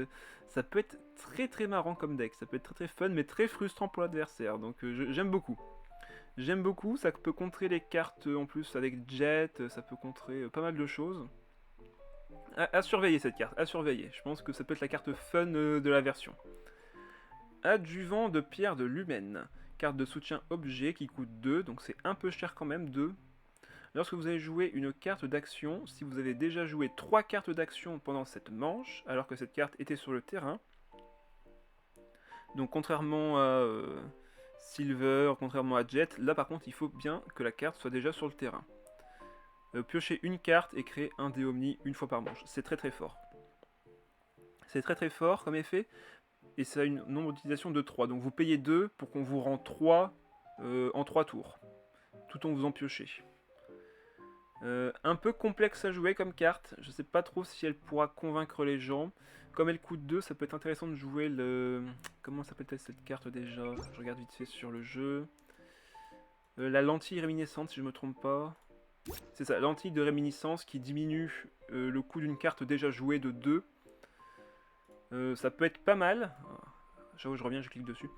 Ça peut être très très marrant comme deck, ça peut être très très fun, mais très frustrant pour l'adversaire. Donc j'aime beaucoup. J'aime beaucoup, ça peut contrer les cartes en plus avec Jet, ça peut contrer pas mal de choses. À surveiller cette carte, à surveiller. Je pense que ça peut être la carte fun de la version. Adjuvant de pierre de Lumen. Carte de soutien objet qui coûte 2, donc c'est un peu cher quand même, 2. Lorsque vous avez joué une carte d'action, si vous avez déjà joué 3 cartes d'action pendant cette manche, alors que cette carte était sur le terrain, donc contrairement à Silver, contrairement à Jet, là par contre il faut bien que la carte soit déjà sur le terrain. Piocher une carte et créer un dé Omni une fois par manche. C'est très très fort. C'est très très fort comme effet. Et ça a une nombre d'utilisation de 3. Donc vous payez 2 pour qu'on vous rende 3 en 3 tours. Tout en vous en piocher. Un peu complexe à jouer comme carte. Je sais pas trop si elle pourra convaincre les gens. Comme elle coûte 2, ça peut être intéressant de jouer le... Comment s'appelle-t-elle cette carte déjà? Je regarde vite fait sur le jeu. La lentille réminiscente si je me trompe pas. C'est ça, lentille de réminiscence qui diminue le coût d'une carte déjà jouée de 2. Ça peut être pas mal. J'avoue, je reviens, je clique dessus.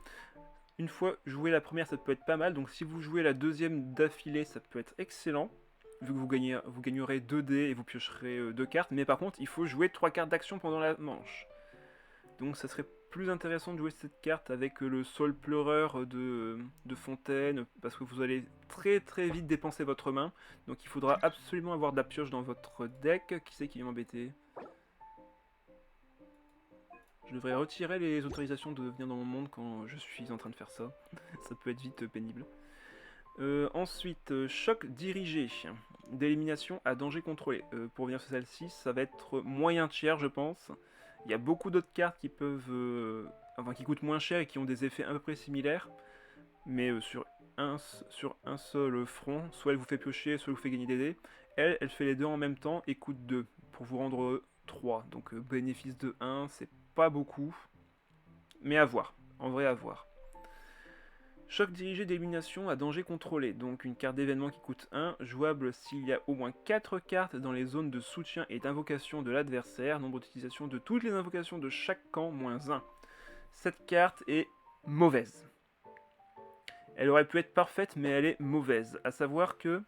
Une fois joué la première, ça peut être pas mal. Donc si vous jouez la deuxième d'affilée, ça peut être excellent. Vu que vous gagnerez 2 dés et vous piocherez 2 cartes. Mais par contre, il faut jouer 3 cartes d'action pendant la manche. Donc ça serait plus intéressant de jouer cette carte avec le Sol Pleureur de Fontaine, parce que vous allez très très vite dépenser votre main. Donc il faudra absolument avoir de la pioche dans votre deck. Qui c'est qui vient m'embêter? Je devrais retirer les autorisations de venir dans mon monde quand je suis en train de faire ça. Ça peut être vite pénible. Ensuite, choc dirigé. D'élimination à danger contrôlé. Pour venir sur celle-ci, ça va être moyen cher je pense. Il y a beaucoup d'autres cartes qui peuvent... qui coûtent moins cher et qui ont des effets à peu près similaires. Mais sur un seul front, soit elle vous fait piocher, soit elle vous fait gagner des dés. Elle fait les deux en même temps et coûte 2 pour vous rendre 3. Donc bénéfice de 1, c'est pas beaucoup. Mais à voir, en vrai à voir. Choc dirigé d'élimination à danger contrôlé, donc une carte d'événement qui coûte 1, jouable s'il y a au moins 4 cartes dans les zones de soutien et d'invocation de l'adversaire, nombre d'utilisation de toutes les invocations de chaque camp, moins 1. Cette carte est mauvaise. Elle aurait pu être parfaite, mais elle est mauvaise. À savoir que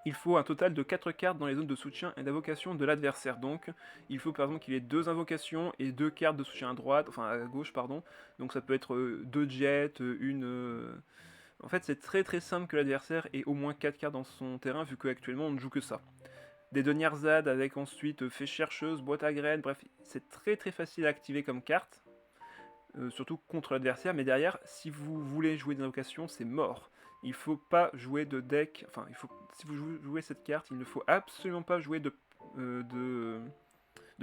il faut un total de 4 cartes dans les zones de soutien et d'invocation de l'adversaire. Donc, il faut par exemple qu'il ait 2 invocations et 2 cartes de soutien à droite, enfin à gauche, pardon. Donc ça peut être 2 jets, une En fait, c'est très simple que l'adversaire ait au moins 4 cartes dans son terrain, vu qu'actuellement on ne joue que ça. Des Deniarzad avec ensuite Fée Chercheuse, Boîte à Graines, bref, c'est très facile à activer comme carte, surtout contre l'adversaire, mais derrière, si vous voulez jouer des invocations, c'est mort. Il faut pas jouer de deck, enfin, si vous jouez cette carte, il ne faut absolument pas jouer de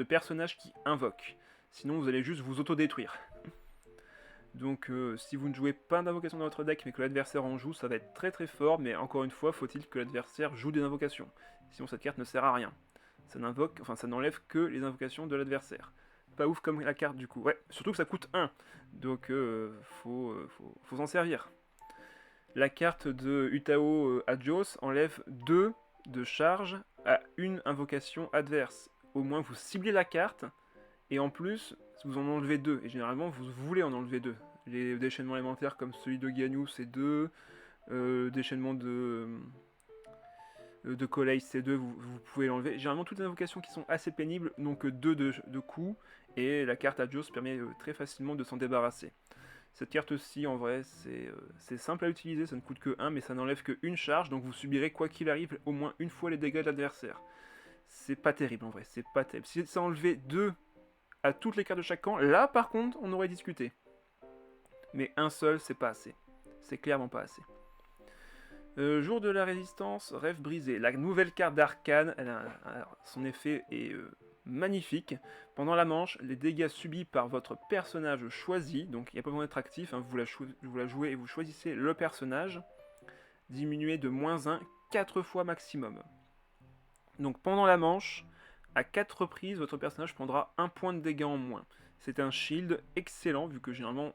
personnages qui invoquent. Sinon, vous allez juste vous autodétruire. Donc, si vous ne jouez pas d'invocation dans votre deck, mais que l'adversaire en joue, ça va être très fort, mais encore une fois, faut-il que l'adversaire joue des invocations. Sinon, cette carte ne sert à rien. Ça n'enlève que les invocations de l'adversaire. Pas ouf comme la carte du coup. Ouais, surtout que ça coûte 1. Donc, faut s'en servir. La carte de Utao Adjos enlève 2 de charge à une invocation adverse. Au moins, vous ciblez la carte, et en plus, vous en enlevez 2. Et généralement, vous voulez en enlever 2. Les déchaînements élémentaires comme celui de Ganyu, c'est 2. Déchaînement de Collège, c'est 2, vous pouvez l'enlever. Généralement, toutes les invocations qui sont assez pénibles n'ont que 2 de coups, et la carte Adjos permet très facilement de s'en débarrasser. Cette carte-ci, en vrai, c'est simple à utiliser, ça ne coûte que 1, mais ça n'enlève qu'une charge, donc vous subirez, quoi qu'il arrive, au moins une fois les dégâts de l'adversaire. C'est pas terrible, en vrai, c'est pas terrible. Si ça enlevait 2 à toutes les cartes de chaque camp, là, par contre, on aurait discuté. Mais un seul, c'est pas assez. C'est clairement pas assez. Jour de la résistance, rêve brisé. La nouvelle carte d'Arcane, son effet est magnifique. Pendant la manche, les dégâts subis par votre personnage choisi, donc il n'y a pas besoin d'être actif, hein, vous la jouez et vous choisissez le personnage, diminué de -1, 4 fois maximum. Donc pendant la manche, à 4 reprises, votre personnage prendra 1 point de dégâts en moins. C'est un shield excellent, vu que généralement,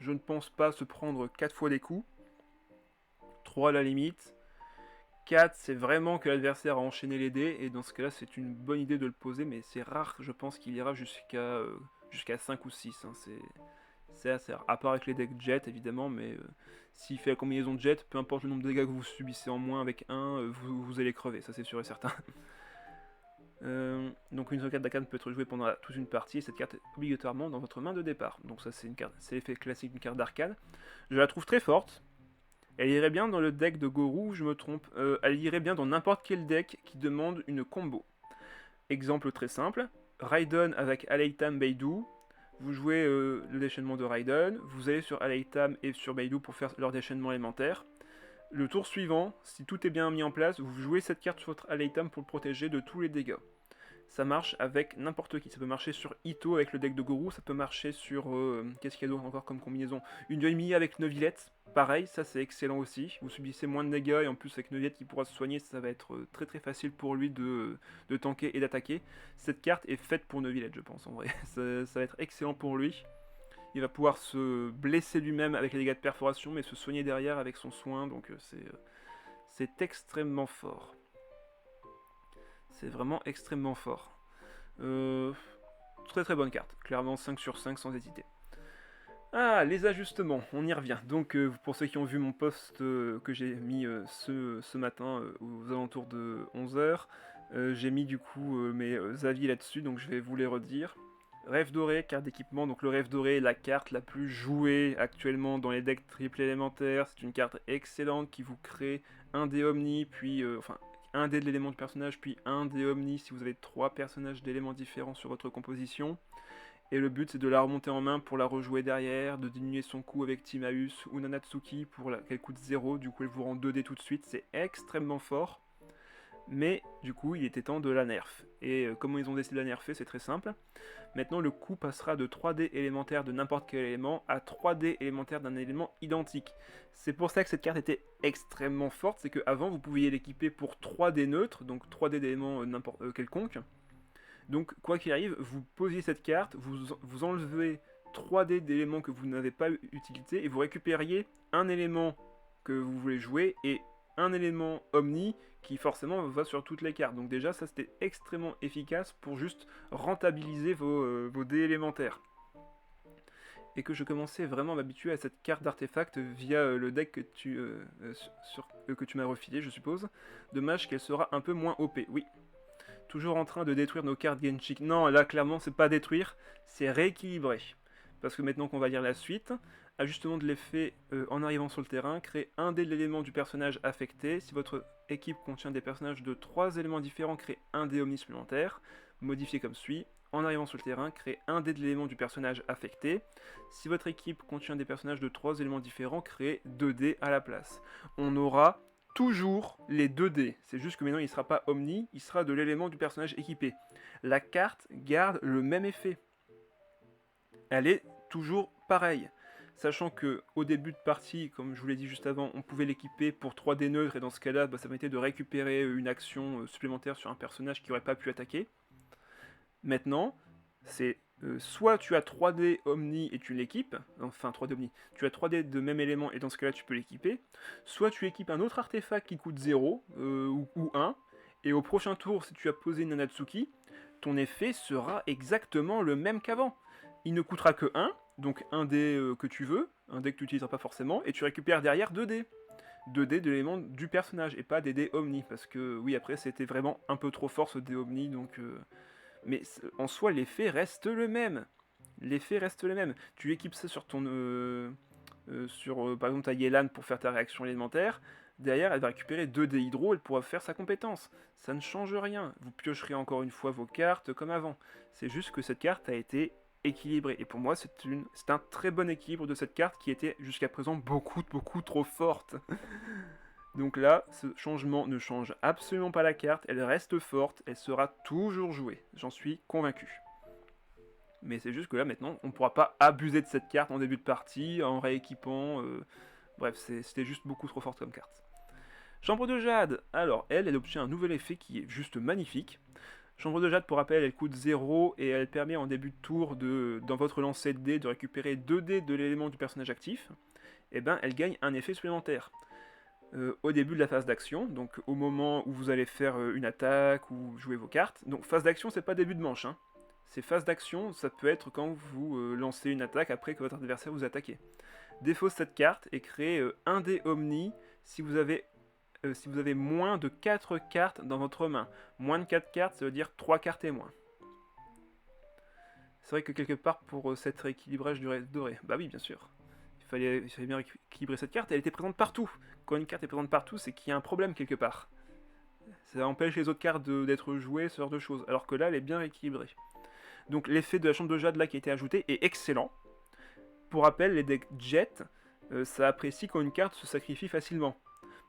je ne pense pas se prendre 4 fois des coups. 3 à la limite. 4, c'est vraiment que l'adversaire a enchaîné les dés, et dans ce cas-là, c'est une bonne idée de le poser, mais c'est rare, je pense, qu'il ira jusqu'à 5 ou 6. Hein, c'est assez rare. À part avec les decks jet, évidemment, mais s'il fait la combinaison de jet, peu importe le nombre de dégâts que vous subissez en moins avec 1, vous allez crever, ça c'est sûr et certain. Donc une seule carte d'Arcane peut être jouée pendant toute une partie, et cette carte est obligatoirement dans votre main de départ. Donc ça c'est l'effet classique d'une carte d'Arcane. Je la trouve très forte. Elle irait bien dans le deck de Gorou, je me trompe. Elle irait bien dans n'importe quel deck qui demande une combo. Exemple très simple, Raiden avec Aleitam Beidou. Vous jouez le déchaînement de Raiden, vous allez sur Aleitam et sur Beidou pour faire leur déchaînement élémentaire. Le tour suivant, si tout est bien mis en place, vous jouez cette carte sur votre Aleitam pour le protéger de tous les dégâts. Ça marche avec n'importe qui. Ça peut marcher sur Ito avec le deck de Gorou, ça peut marcher sur... qu'est-ce qu'il y a d'autre encore comme combinaison? Une Yoimi avec Neuvillette, pareil, ça c'est excellent aussi. Vous subissez moins de dégâts, et en plus avec Neuvillette qui pourra se soigner, ça va être très facile pour lui de tanker et d'attaquer. Cette carte est faite pour Neuvillette, je pense, en vrai. Ça va être excellent pour lui. Il va pouvoir se blesser lui-même avec les dégâts de perforation, mais se soigner derrière avec son soin, donc c'est extrêmement fort. C'est vraiment extrêmement fort. Très bonne carte. Clairement 5 sur 5 sans hésiter. Ah, les ajustements, on y revient. Donc pour ceux qui ont vu mon post que j'ai mis ce matin aux alentours de 11h, j'ai mis du coup mes avis là-dessus, donc je vais vous les redire. Rêve doré, carte d'équipement. Donc le rêve doré est la carte la plus jouée actuellement dans les decks triple élémentaires. C'est une carte excellente qui vous crée un dé omni, puis un dé de l'élément du personnage, puis un dé omni si vous avez 3 personnages d'éléments différents sur votre composition. Et le but c'est de la remonter en main pour la rejouer derrière, de diminuer son coût avec Timaeus ou Nanatsuki pour qu'elle coûte 0, du coup elle vous rend 2 dés tout de suite, c'est extrêmement fort. Mais du coup il était temps de la nerf. Et comment ils ont décidé de la nerfer, c'est très simple. Maintenant le coût passera de 3D élémentaires de n'importe quel élément à 3D élémentaires d'un élément identique. C'est pour ça que cette carte était extrêmement forte, c'est qu'avant vous pouviez l'équiper pour 3D neutres, donc 3D d'éléments quelconques. Donc quoi qu'il arrive, vous posiez cette carte, vous enlevez 3D d'éléments que vous n'avez pas utilisé, et vous récupériez un élément que vous voulez jouer, et un élément omni qui forcément va sur toutes les cartes. Donc déjà ça c'était extrêmement efficace pour juste rentabiliser vos dés élémentaires. Et que je commençais vraiment à m'habituer à cette carte d'artefact via le deck que tu m'as refilé, je suppose. Dommage qu'elle sera un peu moins OP, oui. Toujours en train de détruire nos cartes Genshik. Non, là clairement c'est pas détruire, c'est rééquilibrer. Parce que maintenant qu'on va lire la suite, Ajustement de l'effet en arrivant sur le terrain, créez un dé de l'élément du personnage affecté. Si votre équipe contient des personnages de 3 éléments différents, créez un dé omni supplémentaire. Modifié comme suit. En arrivant sur le terrain, créez un dé de l'élément du personnage affecté. Si votre équipe contient des personnages de 3 éléments différents, créez 2 dés à la place. On aura toujours les 2 dés. C'est juste que maintenant il ne sera pas omni, il sera de l'élément du personnage équipé. La carte garde le même effet. Elle est toujours pareille. Sachant que au début de partie, comme je vous l'ai dit juste avant, on pouvait l'équiper pour 3D neutres et dans ce cas-là, ça permettait de récupérer une action supplémentaire sur un personnage qui n'aurait pas pu attaquer. Maintenant, c'est soit tu as 3D Omni et tu l'équipes, enfin 3D Omni, tu as 3D de même élément et dans ce cas-là tu peux l'équiper, soit tu équipes un autre artefact qui coûte 0 ou 1, et au prochain tour, si tu as posé une Nanatsuki, ton effet sera exactement le même qu'avant. Il ne coûtera que 1, donc un dé que tu veux, un dé que tu n'utiliseras pas forcément, et tu récupères derrière 2 dés. 2 dés de l'élément du personnage, et pas des dés Omni, parce que oui, après c'était vraiment un peu trop fort ce dé Omni, donc... Mais en soi, l'effet reste le même. L'effet reste le même. Tu équipes ça sur ton... par exemple ta Yelan pour faire ta réaction élémentaire. Derrière, elle va récupérer 2 dés hydro, elle pourra faire sa compétence. Ça ne change rien. Vous piocherez encore une fois vos cartes comme avant. C'est juste que cette carte a été équilibrée. Et pour moi, c'est un très bon équilibre de cette carte qui était jusqu'à présent beaucoup trop forte. Donc là, ce changement ne change absolument pas la carte, elle reste forte, elle sera toujours jouée, j'en suis convaincu. Mais c'est juste que là maintenant, on ne pourra pas abuser de cette carte en début de partie, en rééquipant, bref, c'était juste beaucoup trop forte comme carte. Chambre de Jade, alors elle obtient un nouvel effet qui est juste magnifique. Chambre de Jade, pour rappel, elle coûte 0 et elle permet en début de tour, dans votre lancer de dés, de récupérer 2 dés de l'élément du personnage actif. Et ben, elle gagne un effet supplémentaire. Au début de la phase d'action, donc au moment où vous allez faire une attaque ou jouer vos cartes. Donc phase d'action, c'est pas début de manche, hein. C'est phase d'action, ça peut être quand vous lancez une attaque après que votre adversaire vous attaque. Défausse cette carte et créez un dé omni si vous avez moins de 4 cartes dans votre main. Moins de 4 cartes, ça veut dire 3 cartes et moins. C'est vrai que quelque part, pour cet rééquilibrage du reste doré, bah oui, bien sûr. Il fallait bien équilibrer cette carte, elle était présente partout. Quand une carte est présente partout, c'est qu'il y a un problème quelque part. Ça empêche les autres cartes d'être jouées, ce genre de choses. Alors que là, elle est bien rééquilibrée. Donc l'effet de la chambre de jade là qui a été ajouté est excellent. Pour rappel, les decks Jet, ça apprécie quand une carte se sacrifie facilement.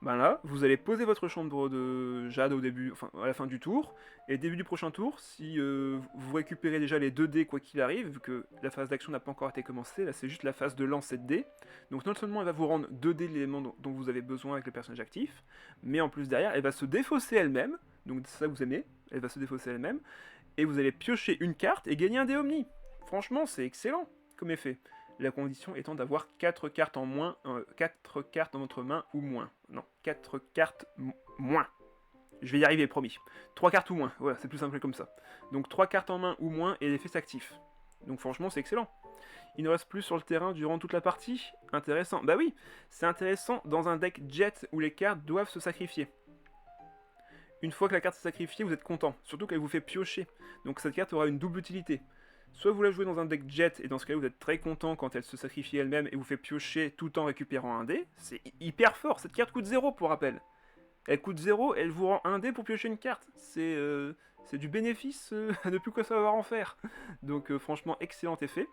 Ben là, vous allez poser votre chambre de jade au début, enfin à la fin du tour, et début du prochain tour, si vous récupérez déjà les 2 dés quoi qu'il arrive, vu que la phase d'action n'a pas encore été commencée, là c'est juste la phase de lancer de dés, donc non seulement elle va vous rendre 2 dés de l'élément dont vous avez besoin avec le personnage actif, mais en plus derrière, elle va se défausser elle-même, donc ça vous aimez, elle va se défausser elle-même, et vous allez piocher une carte et gagner un dé omni. Franchement, c'est excellent comme effet. La condition étant d'avoir 4 cartes en moins, 4 cartes dans votre main ou moins. Non, 4 cartes moins. Je vais y arriver, promis. 3 cartes ou moins, voilà, c'est plus simple comme ça. Donc 3 cartes en main ou moins et l'effet s'active. Donc franchement, c'est excellent. Il ne reste plus sur le terrain durant toute la partie. Intéressant. Bah oui, c'est intéressant dans un deck jet où les cartes doivent se sacrifier. Une fois que la carte s'est sacrifiée, vous êtes content. Surtout qu'elle vous fait piocher. Donc cette carte aura une double utilité. Soit vous la jouez dans un deck jet, et dans ce cas-là, vous êtes très content quand elle se sacrifie elle-même et vous fait piocher tout en récupérant un dé. C'est hyper fort, cette carte coûte 0 pour rappel. Elle coûte 0, elle vous rend un dé pour piocher une carte. C'est du bénéfice à ne plus quoi savoir en faire. Donc franchement, excellent effet.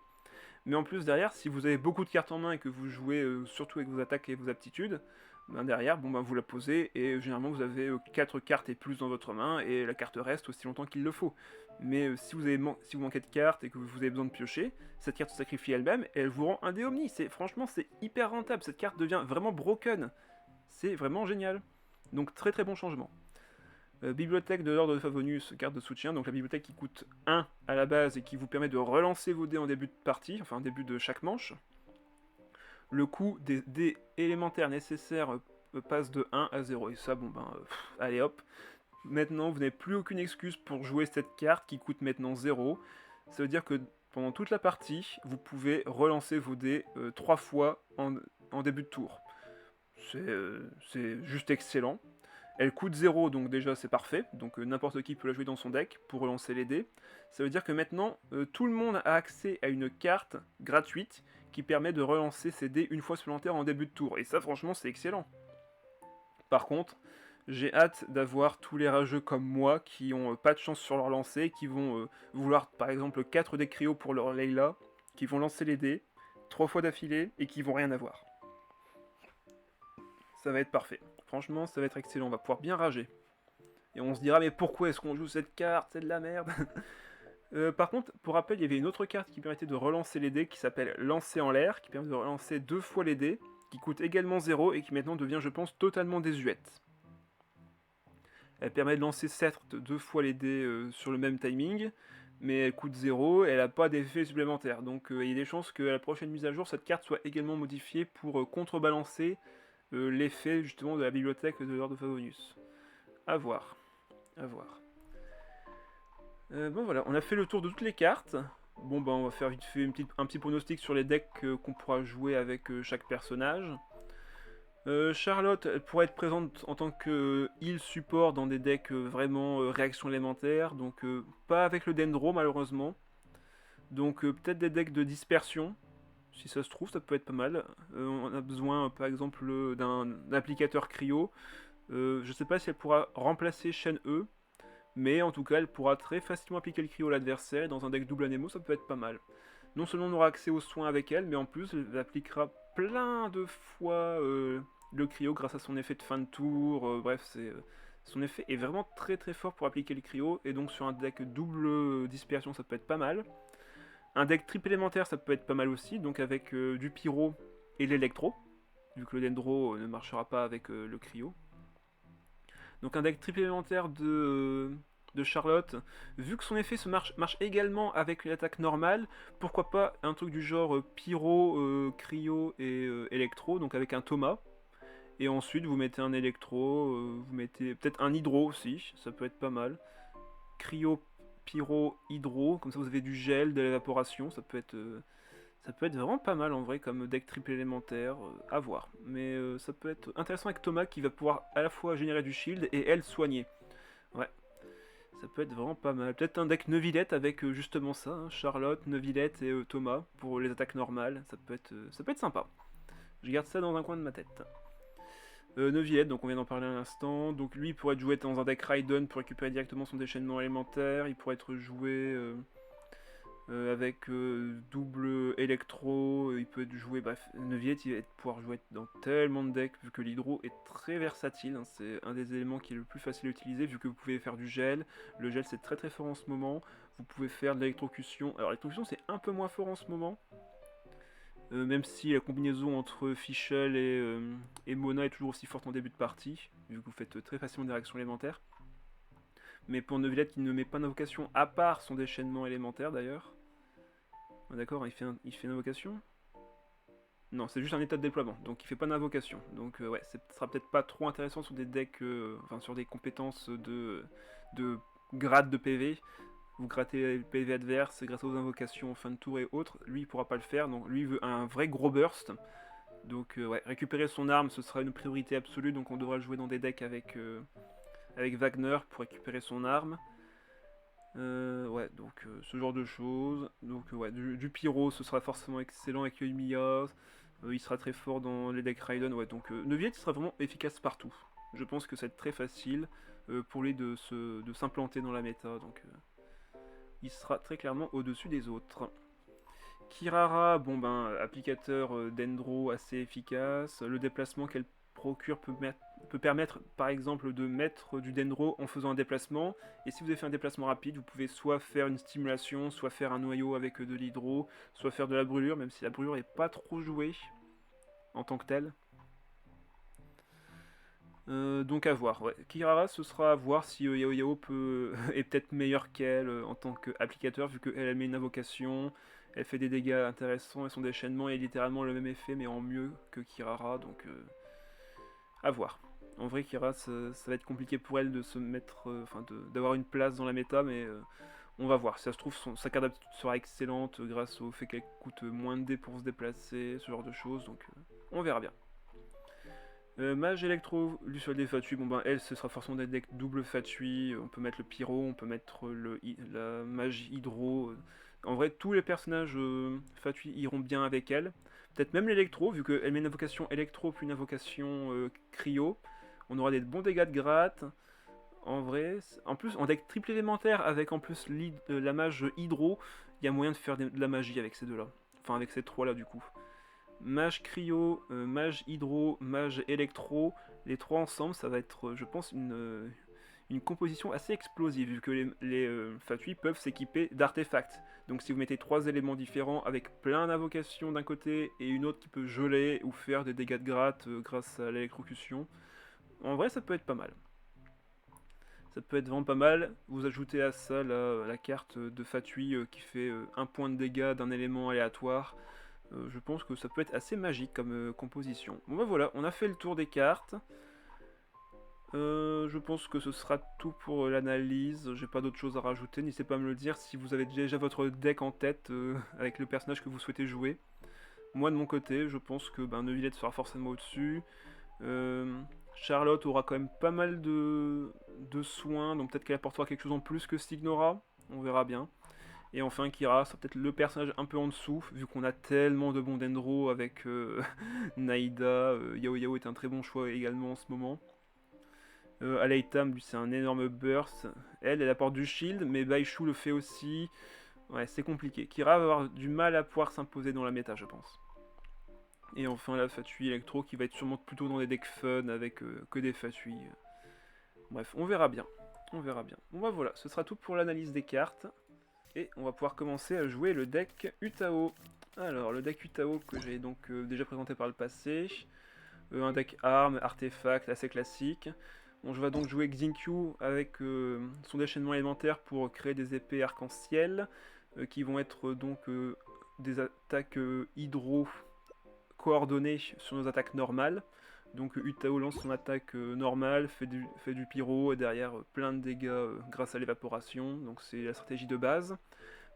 Mais en plus derrière, si vous avez beaucoup de cartes en main et que vous jouez surtout avec vos attaques et vos aptitudes, ben derrière, vous la posez et généralement vous avez 4 cartes et plus dans votre main et la carte reste aussi longtemps qu'il le faut. Mais si vous manquez de cartes et que vous avez besoin de piocher, cette carte se sacrifie elle-même et elle vous rend un dé omni. Franchement, c'est hyper rentable. Cette carte devient vraiment broken. C'est vraiment génial. Donc très bon changement. Bibliothèque de l'ordre de Favonius, carte de soutien, donc la bibliothèque qui coûte 1 à la base et qui vous permet de relancer vos dés en début de partie, enfin en début de chaque manche. Le coût des dés élémentaires nécessaires passe de 1 à 0, et ça, allez hop. Maintenant, vous n'avez plus aucune excuse pour jouer cette carte qui coûte maintenant 0. Ça veut dire que pendant toute la partie, vous pouvez relancer vos dés 3 fois en début de tour. C'est juste excellent. Elle coûte 0, donc déjà c'est parfait, donc n'importe qui peut la jouer dans son deck pour relancer les dés. Ça veut dire que maintenant, tout le monde a accès à une carte gratuite qui permet de relancer ses dés une fois supplémentaire en début de tour. Et ça, franchement, c'est excellent. Par contre, j'ai hâte d'avoir tous les rageux comme moi qui ont pas de chance sur leur lancer, qui vont vouloir par exemple 4 dés cryo pour leur Layla, qui vont lancer les dés 3 fois d'affilée et qui vont rien avoir. Ça va être parfait. Franchement, ça va être excellent. On va pouvoir bien rager. Et on se dira, mais pourquoi est-ce qu'on joue cette carte? C'est de la merde. Par contre, pour rappel, il y avait une autre carte qui permettait de relancer les dés qui s'appelle Lancer en l'air, qui permet de relancer 2 fois les dés, qui coûte également 0 et qui maintenant devient, je pense, totalement désuète. Elle permet de lancer certes 2 fois les dés sur le même timing, mais elle coûte 0 et elle n'a pas d'effet supplémentaire. Donc il y a des chances qu'à la prochaine mise à jour, cette carte soit également modifiée pour contrebalancer l'effet justement de la bibliothèque de Lord of Favonius. A voir. À voir. Bon voilà, on a fait le tour de toutes les cartes. Bon ben on va faire vite fait un petit pronostic sur les decks qu'on pourra jouer avec chaque personnage. Charlotte, elle pourrait être présente en tant que heal support dans des decks vraiment réaction élémentaire, donc pas avec le Dendro malheureusement. Donc peut-être des decks de dispersion, si ça se trouve ça peut être pas mal. On a besoin par exemple d'un applicateur cryo. Je sais pas si elle pourra remplacer Shen E, mais en tout cas elle pourra très facilement appliquer le cryo à l'adversaire, et dans un deck double anémo ça peut être pas mal. Non seulement on aura accès aux soins avec elle, mais en plus elle appliquera plein de fois le cryo grâce à son effet de fin de tour, bref, son effet est vraiment très très fort pour appliquer le cryo, et donc sur un deck double dispersion ça peut être pas mal. Un deck triple élémentaire ça peut être pas mal aussi, donc avec du pyro et l'électro, vu que le dendro ne marchera pas avec le cryo. Donc un deck triple élémentaire de Charlotte, vu que son effet marche également avec l'attaque normale, pourquoi pas un truc du genre pyro, cryo et électro, donc avec un Thomas. Et ensuite vous mettez un électro, vous mettez peut-être un hydro aussi, ça peut être pas mal. Cryo, pyro, hydro, comme ça vous avez du gel, de l'évaporation, ça peut être vraiment pas mal en vrai comme deck triple élémentaire, à voir. Mais ça peut être intéressant avec Thomas qui va pouvoir à la fois générer du shield et elle soigner. Ouais, ça peut être vraiment pas mal. Peut-être un deck Neuvillette avec justement ça, hein, Charlotte, Neuvillette et Thomas pour les attaques normales, ça peut être sympa. Je garde ça dans un coin de ma tête. Neuvillette, donc on vient d'en parler à l'instant. Donc lui il pourrait être joué dans un deck Raiden pour récupérer directement son déchaînement élémentaire. Il pourrait être joué avec double électro. Il peut être joué, bref, Neuvillette il va pouvoir jouer dans tellement de decks vu que l'hydro est très versatile. Hein, c'est un des éléments qui est le plus facile à utiliser vu que vous pouvez faire du gel. Le gel c'est très très fort en ce moment. Vous pouvez faire de l'électrocution. Alors l'électrocution c'est un peu moins fort en ce moment. Même si la combinaison entre Fischl et Mona est toujours aussi forte en début de partie, vu que vous faites très facilement des réactions élémentaires. Mais pour Neuvillette qui ne met pas d'invocation à part son déchaînement élémentaire d'ailleurs. D'accord, il fait une invocation? Non, c'est juste un état de déploiement, donc il fait pas d'invocation. Donc ouais, ce sera peut-être pas trop intéressant sur des decks, enfin sur des compétences de grade de PV. Vous grattez le PV adverse grâce aux invocations en fin de tour et autres. Lui, il pourra pas le faire, donc lui il veut un vrai gros burst. Donc ouais, récupérer son arme, ce sera une priorité absolue, donc on devra le jouer dans des decks avec Wagner pour récupérer son arme. Ouais, donc ce genre de choses. Donc ouais, du pyro, ce sera forcément excellent avec Yoimiya. Il sera très fort dans les decks Raiden. Ouais, donc Neuvillette sera vraiment efficace partout. Je pense que c'est très facile pour lui de s'implanter dans la méta. Donc il sera très clairement au-dessus des autres. Kirara, bon ben, applicateur Dendro assez efficace. Le déplacement qu'elle procure peut permettre par exemple de mettre du Dendro en faisant un déplacement. Et si vous avez fait un déplacement rapide, vous pouvez soit faire une stimulation, soit faire un noyau avec de l'hydro, soit faire de la brûlure, même si la brûlure n'est pas trop jouée en tant que telle. Donc à voir. Ouais. Kirara, ce sera à voir si Yao Yao est peut-être meilleur qu'elle en tant qu'applicateur, vu qu'elle met une invocation, elle fait des dégâts intéressants et son déchaînement est littéralement le même effet, mais en mieux que Kirara, donc à voir. En vrai, Kirara, ça va être compliqué pour elle de se mettre, d'avoir une place dans la méta, mais on va voir. Si ça se trouve, sa carte d'aptitude sera excellente grâce au fait qu'elle coûte moins de dés pour se déplacer, ce genre de choses, donc on verra bien. Mage électro, Luciole des Fatui, bon ben elle ce sera forcément des decks double Fatui, on peut mettre le pyro, on peut mettre la mage hydro. En vrai, tous les personnages Fatui iront bien avec elle. Peut-être même l'électro, vu qu'elle met une invocation électro puis une invocation cryo. On aura des bons dégâts de gratte. En vrai, en plus, en deck triple élémentaire, avec en plus la mage hydro, il y a moyen de faire de la magie avec ces deux-là. Enfin, avec ces trois-là, du coup. Mage cryo, mage hydro, mage électro, les trois ensemble, ça va être, je pense, une composition assez explosive, vu que les Fatui peuvent s'équiper d'artefacts. Donc si vous mettez trois éléments différents avec plein d'invocations d'un côté et une autre qui peut geler ou faire des dégâts de gratte grâce à l'électrocution, en vrai ça peut être pas mal. Ça peut être vraiment pas mal. Vous ajoutez à ça la carte de Fatui qui fait 1 point de dégâts d'un élément aléatoire. Je pense que ça peut être assez magique comme composition. Bon bah voilà, on a fait le tour des cartes. Je pense que ce sera tout pour l'analyse. J'ai pas d'autre chose à rajouter. N'hésitez pas à me le dire si vous avez déjà votre deck en tête avec le personnage que vous souhaitez jouer. Moi de mon côté, je pense que Neuvillette sera forcément au-dessus. Charlotte aura quand même pas mal de soins, donc peut-être qu'elle apportera quelque chose en plus que Stignora. On verra bien. Et enfin Kira, c'est peut-être le personnage un peu en dessous, vu qu'on a tellement de bons Dendro avec Naïda. Yao Yao est un très bon choix également en ce moment. Aleitam, lui, c'est un énorme burst. Elle apporte du shield, mais Baishu le fait aussi. Ouais, c'est compliqué. Kira va avoir du mal à pouvoir s'imposer dans la méta, je pense. Et enfin, la Fatui Electro qui va être sûrement plutôt dans des decks fun avec que des Fatui. Bref, on verra bien. On verra bien. Bon bah voilà, ce sera tout pour l'analyse des cartes. Et on va pouvoir commencer à jouer le deck Utao. Alors, le deck Utao que j'ai donc déjà présenté par le passé. Un deck armes, artefacts, assez classique. Bon, je vais donc jouer Xingqiu avec son déchaînement élémentaire pour créer des épées arc-en-ciel qui vont être donc des attaques hydro coordonnées sur nos attaques normales. Donc Utao lance son attaque normale, fait du pyro et derrière plein de dégâts grâce à l'évaporation. Donc c'est la stratégie de base.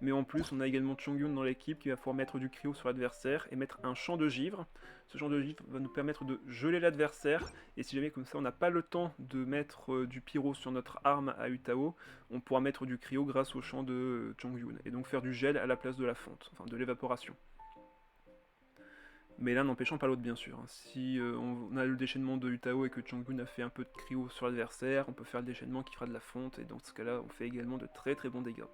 Mais en plus, on a également Chongyun dans l'équipe qui va pouvoir mettre du cryo sur l'adversaire et mettre un champ de givre. Ce champ de givre va nous permettre de geler l'adversaire. Et si jamais comme ça on n'a pas le temps de mettre du pyro sur notre arme à Utao, on pourra mettre du cryo grâce au champ de Chongyun. Et donc faire du gel à la place de la fonte, enfin de l'évaporation. Mais l'un n'empêchant pas l'autre bien sûr. Si on a le déchaînement de Utao et que Chongyun a fait un peu de cryo sur l'adversaire, on peut faire le déchaînement qui fera de la fonte. Et dans ce cas-là, on fait également de très très bons dégâts.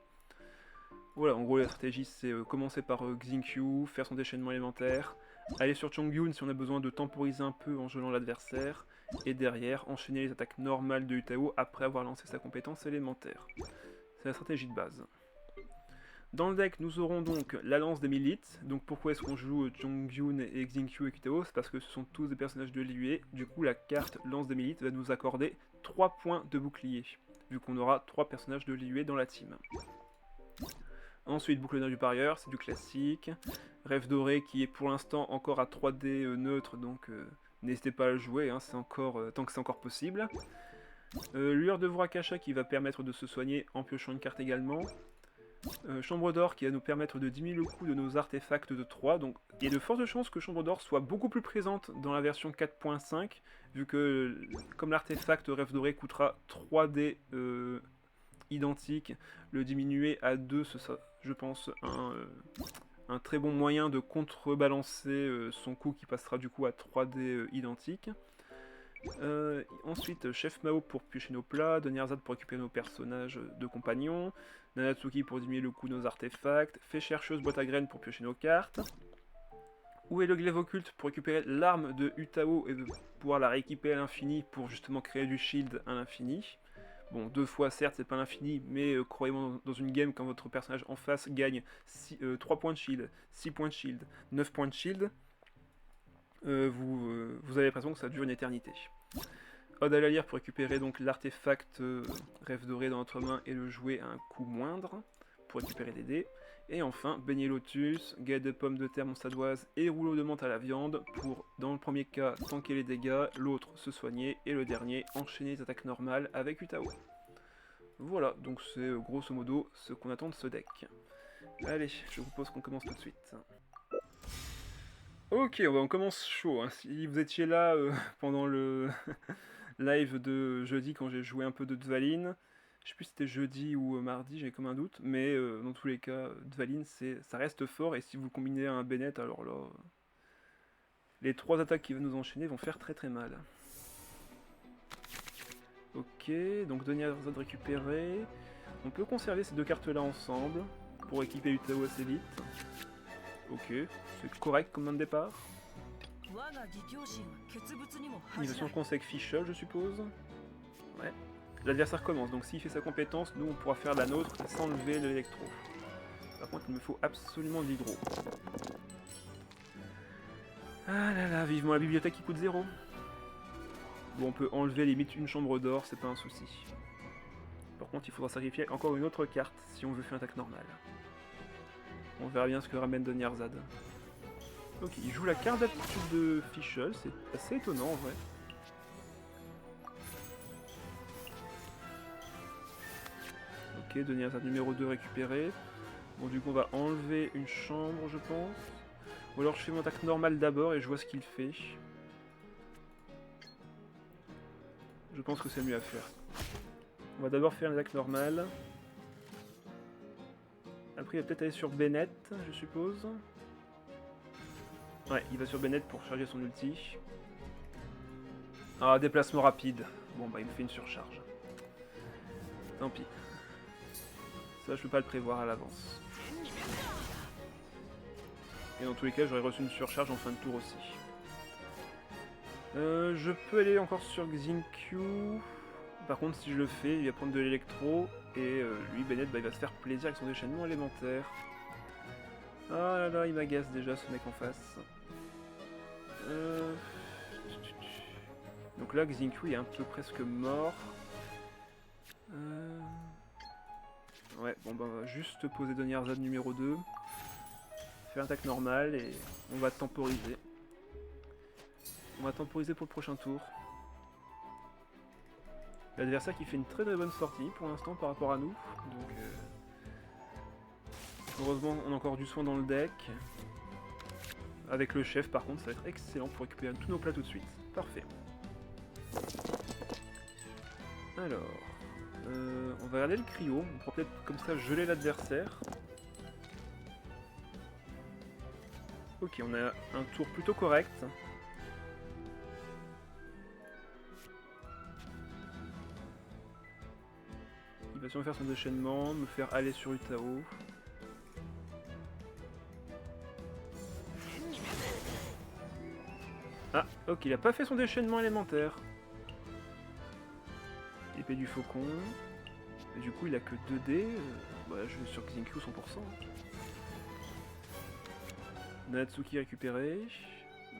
Voilà, en gros la stratégie c'est commencer par Xingqiu, faire son déchaînement élémentaire, aller sur Chongyun si on a besoin de temporiser un peu en gelant l'adversaire, et derrière enchaîner les attaques normales de Utao après avoir lancé sa compétence élémentaire. C'est la stratégie de base. Dans le deck, nous aurons donc la lance des milites. Donc pourquoi est-ce qu'on joue Chongyun et Xingqiu et Utao? C'est parce que ce sont tous des personnages de l'IUE. Du coup, la carte lance des milites va nous accorder 3 points de bouclier, vu qu'on aura 3 personnages de l'IUE dans la team. Ensuite, boucle du parieur, c'est du classique. Rêve doré qui est pour l'instant encore à 3D neutre, donc n'hésitez pas à le jouer, hein, tant que c'est encore possible. Lueur de Vurakasha qui va permettre de se soigner en piochant une carte également. Chambre d'or qui va nous permettre de diminuer le coût de nos artefacts de 3, donc il y a de fortes chances que Chambre d'or soit beaucoup plus présente dans la version 4.5, vu que comme l'artefact Rêve doré coûtera 3D identique, le diminuer à 2, ce sera, je pense, un très bon moyen de contrebalancer son coût qui passera du coup à 3D identique. Ensuite, Chef Mao pour piocher nos plats, Donnierzad pour récupérer nos personnages de compagnons, Nanatsuki pour diminuer le coût de nos artefacts, Fée Chercheuse boîte à graines pour piocher nos cartes. Où est le glaive occulte pour récupérer l'arme de Utao et de pouvoir la rééquiper à l'infini pour justement créer du shield à l'infini. Bon, 2 fois certes c'est pas l'infini, mais croyez-moi dans une game quand votre personnage en face gagne 3 points de shield, 6 points de shield, 9 points de shield, vous avez l'impression que ça dure une éternité. Ode à la lyre pour récupérer donc l'artefact Rêve doré dans notre main et le jouer à un coût moindre pour récupérer des dés. Et enfin, beignet lotus, galette de pommes de terre monstadoise et rouleau de menthe à la viande pour, dans le premier cas, tanker les dégâts, l'autre se soigner et le dernier enchaîner les attaques normales avec Utao. Voilà, donc c'est grosso modo ce qu'on attend de ce deck. Allez, je vous propose qu'on commence tout de suite. Ok, on commence chaud. Hein. Si vous étiez là pendant le live de jeudi quand j'ai joué un peu de Dvalin, Je sais plus si c'était jeudi ou mardi, j'ai comme un doute, mais dans tous les cas, Dvalin, ça reste fort, et si vous le combinez à un Bennett, alors là, les 3 attaques qui vont nous enchaîner vont faire très très mal. Ok, donc Donyarzad récupéré. On peut conserver ces 2 cartes-là ensemble, pour équiper Utao assez vite. Ok, c'est correct comme main de départ. Innovation conseil Fischl, je suppose. Ouais. L'adversaire commence, donc s'il fait sa compétence, nous on pourra faire la nôtre sans enlever l'électro. Par contre, il me faut absolument de l'hydro. Ah là là, vivement la bibliothèque qui coûte 0. Bon, on peut enlever limite une chambre d'or, c'est pas un souci. Par contre, il faudra sacrifier encore une autre carte si on veut faire une attaque normale. On verra bien ce que ramène Donyarzad. Ok, il joue la carte d'aptitude de Fischl, c'est assez étonnant en vrai. Ok, Donyarzad numéro 2 récupéré. Bon, du coup, on va enlever une chambre, je pense. Ou alors je fais mon attaque normale d'abord et je vois ce qu'il fait. Je pense que c'est mieux à faire. On va d'abord faire une attaque normale. Après, il va peut-être aller sur Bennett, je suppose. Ouais, il va sur Bennett pour charger son ulti. Ah, déplacement rapide. Bon, bah, il me fait une surcharge. Tant pis. Ça, je peux pas le prévoir à l'avance. Et dans tous les cas, j'aurais reçu une surcharge en fin de tour aussi. Je peux aller encore sur Xingqiu. Par contre, si je le fais, il va prendre de l'électro. Et lui, Bennett, bah, il va se faire plaisir avec son déchaînement élémentaire. Ah là là, il m'agace déjà ce mec en face. Donc là, Xingqiu est un peu presque mort. Ouais, bon bah on va juste poser Donyarzad numéro 2. Faire une attaque normale et on va temporiser. On va temporiser pour le prochain tour. L'adversaire qui fait une très très bonne sortie pour l'instant par rapport à nous. Donc heureusement on a encore du soin dans le deck. Avec le chef par contre ça va être excellent pour récupérer tous nos plats tout de suite. Parfait. Alors, on va regarder le cryo. On pourra peut-être comme ça geler l'adversaire. Ok, on a un tour plutôt correct. Il va sûrement faire son déchaînement, me faire aller sur Utao. Ah, ok, il a pas fait son déchaînement élémentaire. Épée du faucon. Et du coup, il a que 2D. Bah, je vais sur Xingqiu 100%. Natsuki récupéré.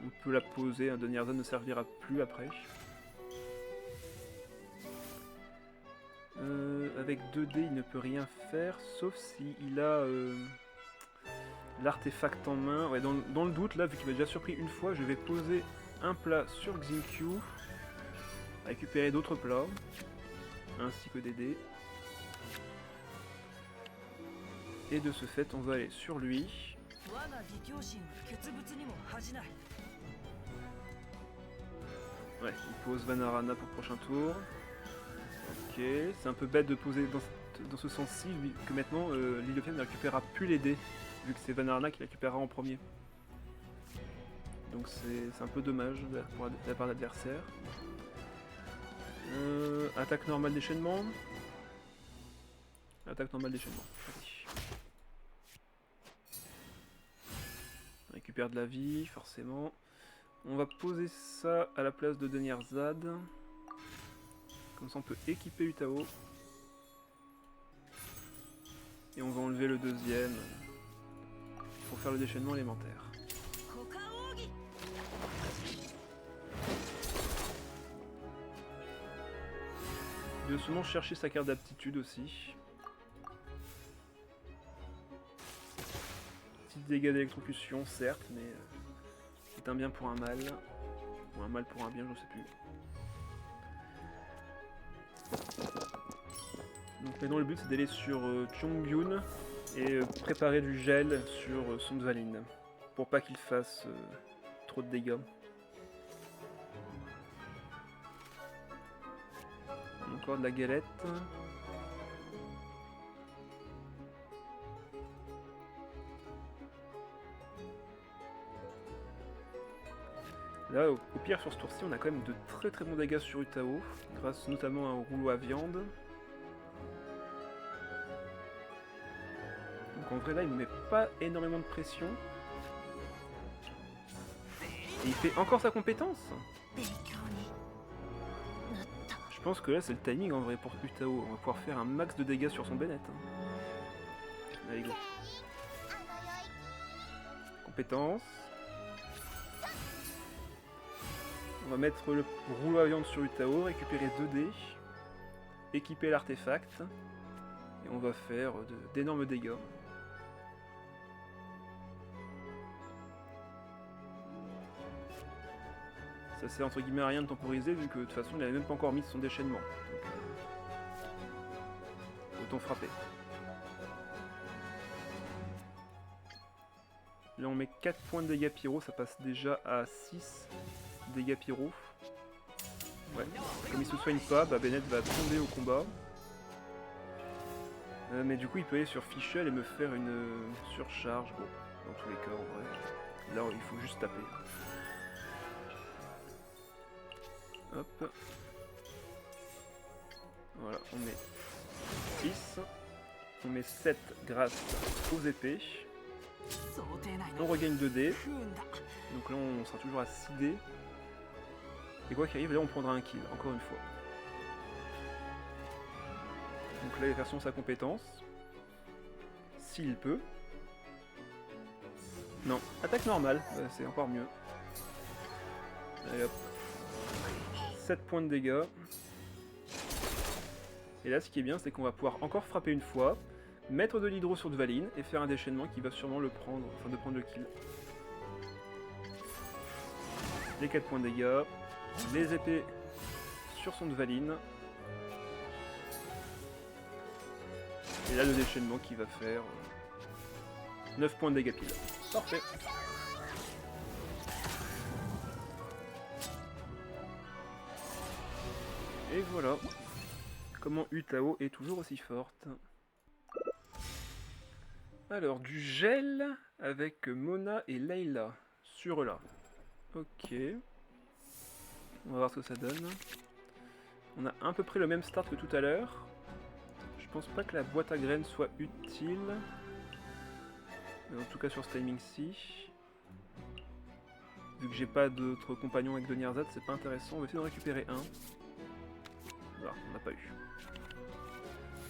On peut la poser, un Donyarzad ne servira plus après. Avec 2D, il ne peut rien faire, sauf s'il a l'artefact en main. Ouais, dans le doute, là, vu qu'il m'a déjà surpris une fois, je vais poser un plat sur Xingqiu, récupérer d'autres plats, ainsi que des dés. Et de ce fait, on va aller sur lui. Ouais, il pose Vanarana pour le prochain tour. Ok, c'est un peu bête de poser dans ce sens-ci, vu que maintenant Liliophian ne récupérera plus les dés, vu que c'est Vanarana qui récupérera en premier. Donc c'est un peu dommage de la part de l'adversaire. Attaque normale déchaînement. Attaque normale déchaînement. Allez. On récupère de la vie, forcément. On va poser ça à la place de Donyarzad. Comme ça on peut équiper Utao. Et on va enlever le deuxième pour faire le déchaînement élémentaire. Il doit sûrement chercher sa carte d'aptitude aussi. Petit dégâts d'électrocution, certes, mais c'est un bien pour un mal. Ou un mal pour un bien, je ne sais plus. Donc maintenant le but c'est d'aller sur Chongyun et préparer du gel sur son Dvalin. Pour pas qu'il fasse trop de dégâts. Encore de la galette. Là, au pire, sur ce tour-ci, on a quand même de très très bons dégâts sur Utao, grâce notamment à un rouleau à viande. Donc en vrai, là, il ne met pas énormément de pression. Et il fait encore sa compétence. Je pense que là, c'est le timing en vrai pour Utao. On va pouvoir faire un max de dégâts sur son Bennett. Allez, go. Compétence. On va mettre le rouleau à viande sur Utao, récupérer 2 dés, équiper l'artefact, et on va faire d'énormes dégâts. Ça sert entre guillemets à rien de temporiser vu que de toute façon il n'avait même pas encore mis son déchaînement. Donc, autant frapper. Là on met 4 points de dégâts pyro, ça passe déjà à 6 dégâts pyro. Ouais, comme il se soigne pas, bah Bennett va tomber au combat. Mais du coup il peut aller sur Fischl et me faire une surcharge. Bon, dans tous les cas en vrai, là il faut juste taper. Hop. Voilà, on met 6. On met 7 grâce aux épées. On regagne 2 dés. Donc là on sera toujours à 6 dés. Et quoi qu'il arrive, là on prendra un kill, encore une fois. Donc là il va faire sa compétence. S'il peut. Non, attaque normale, c'est encore mieux. Allez hop. 7 points de dégâts. Et là ce qui est bien c'est qu'on va pouvoir encore frapper une fois, mettre de l'hydro sur Dvalin et faire un déchaînement qui va sûrement le prendre, enfin de prendre le kill. Les 4 points de dégâts, les épées sur son Dvalin. Et là le déchaînement qui va faire 9 points de dégâts pile. Parfait. Et voilà comment Utao est toujours aussi forte. Alors, du gel avec Mona et Layla sur là. Ok. On va voir ce que ça donne. On a à peu près le même start que tout à l'heure. Je pense pas que la boîte à graines soit utile. Mais en tout cas sur ce timing-ci. Vu que j'ai pas d'autres compagnons avec Doniarzad, c'est pas intéressant. On va essayer d'en récupérer un. Voilà, on n'a pas eu.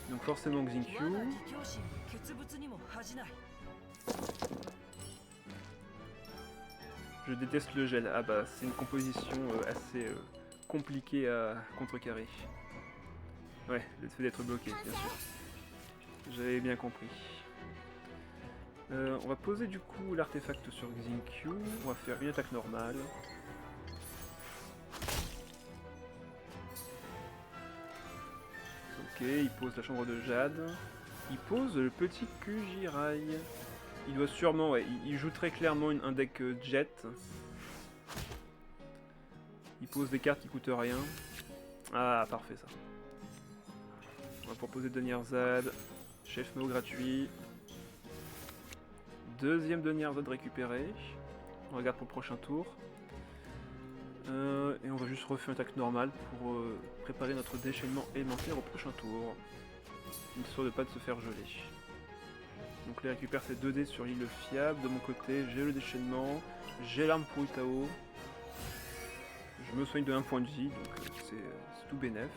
Donc forcément Xingqiu. Je déteste le gel. Ah bah c'est une composition assez compliquée à contrecarrer. Ouais, le fait d'être bloqué, bien sûr. J'avais bien compris. On va poser du coup l'artefact sur Xingqiu. On va faire une attaque normale. Ok, il pose la chambre de Jade. Il pose le petit Kujirai. Il doit sûrement, ouais, il joue très clairement un deck jet. Il pose des cartes qui coûtent rien. Ah, parfait ça. On va proposer Doniarzad. Chef Mao gratuit. Deuxième Doniarzad récupéré. On regarde pour le prochain tour. Et on va juste refaire une attaque normale pour préparer notre déchaînement élémentaire au prochain tour. Histoire de ne pas se faire geler. Donc là, il récupère ses 2 dés sur l'île fiable. De mon côté, j'ai le déchaînement. J'ai l'arme pour Utao. Je me soigne de 1 point de vie, donc c'est tout bénef.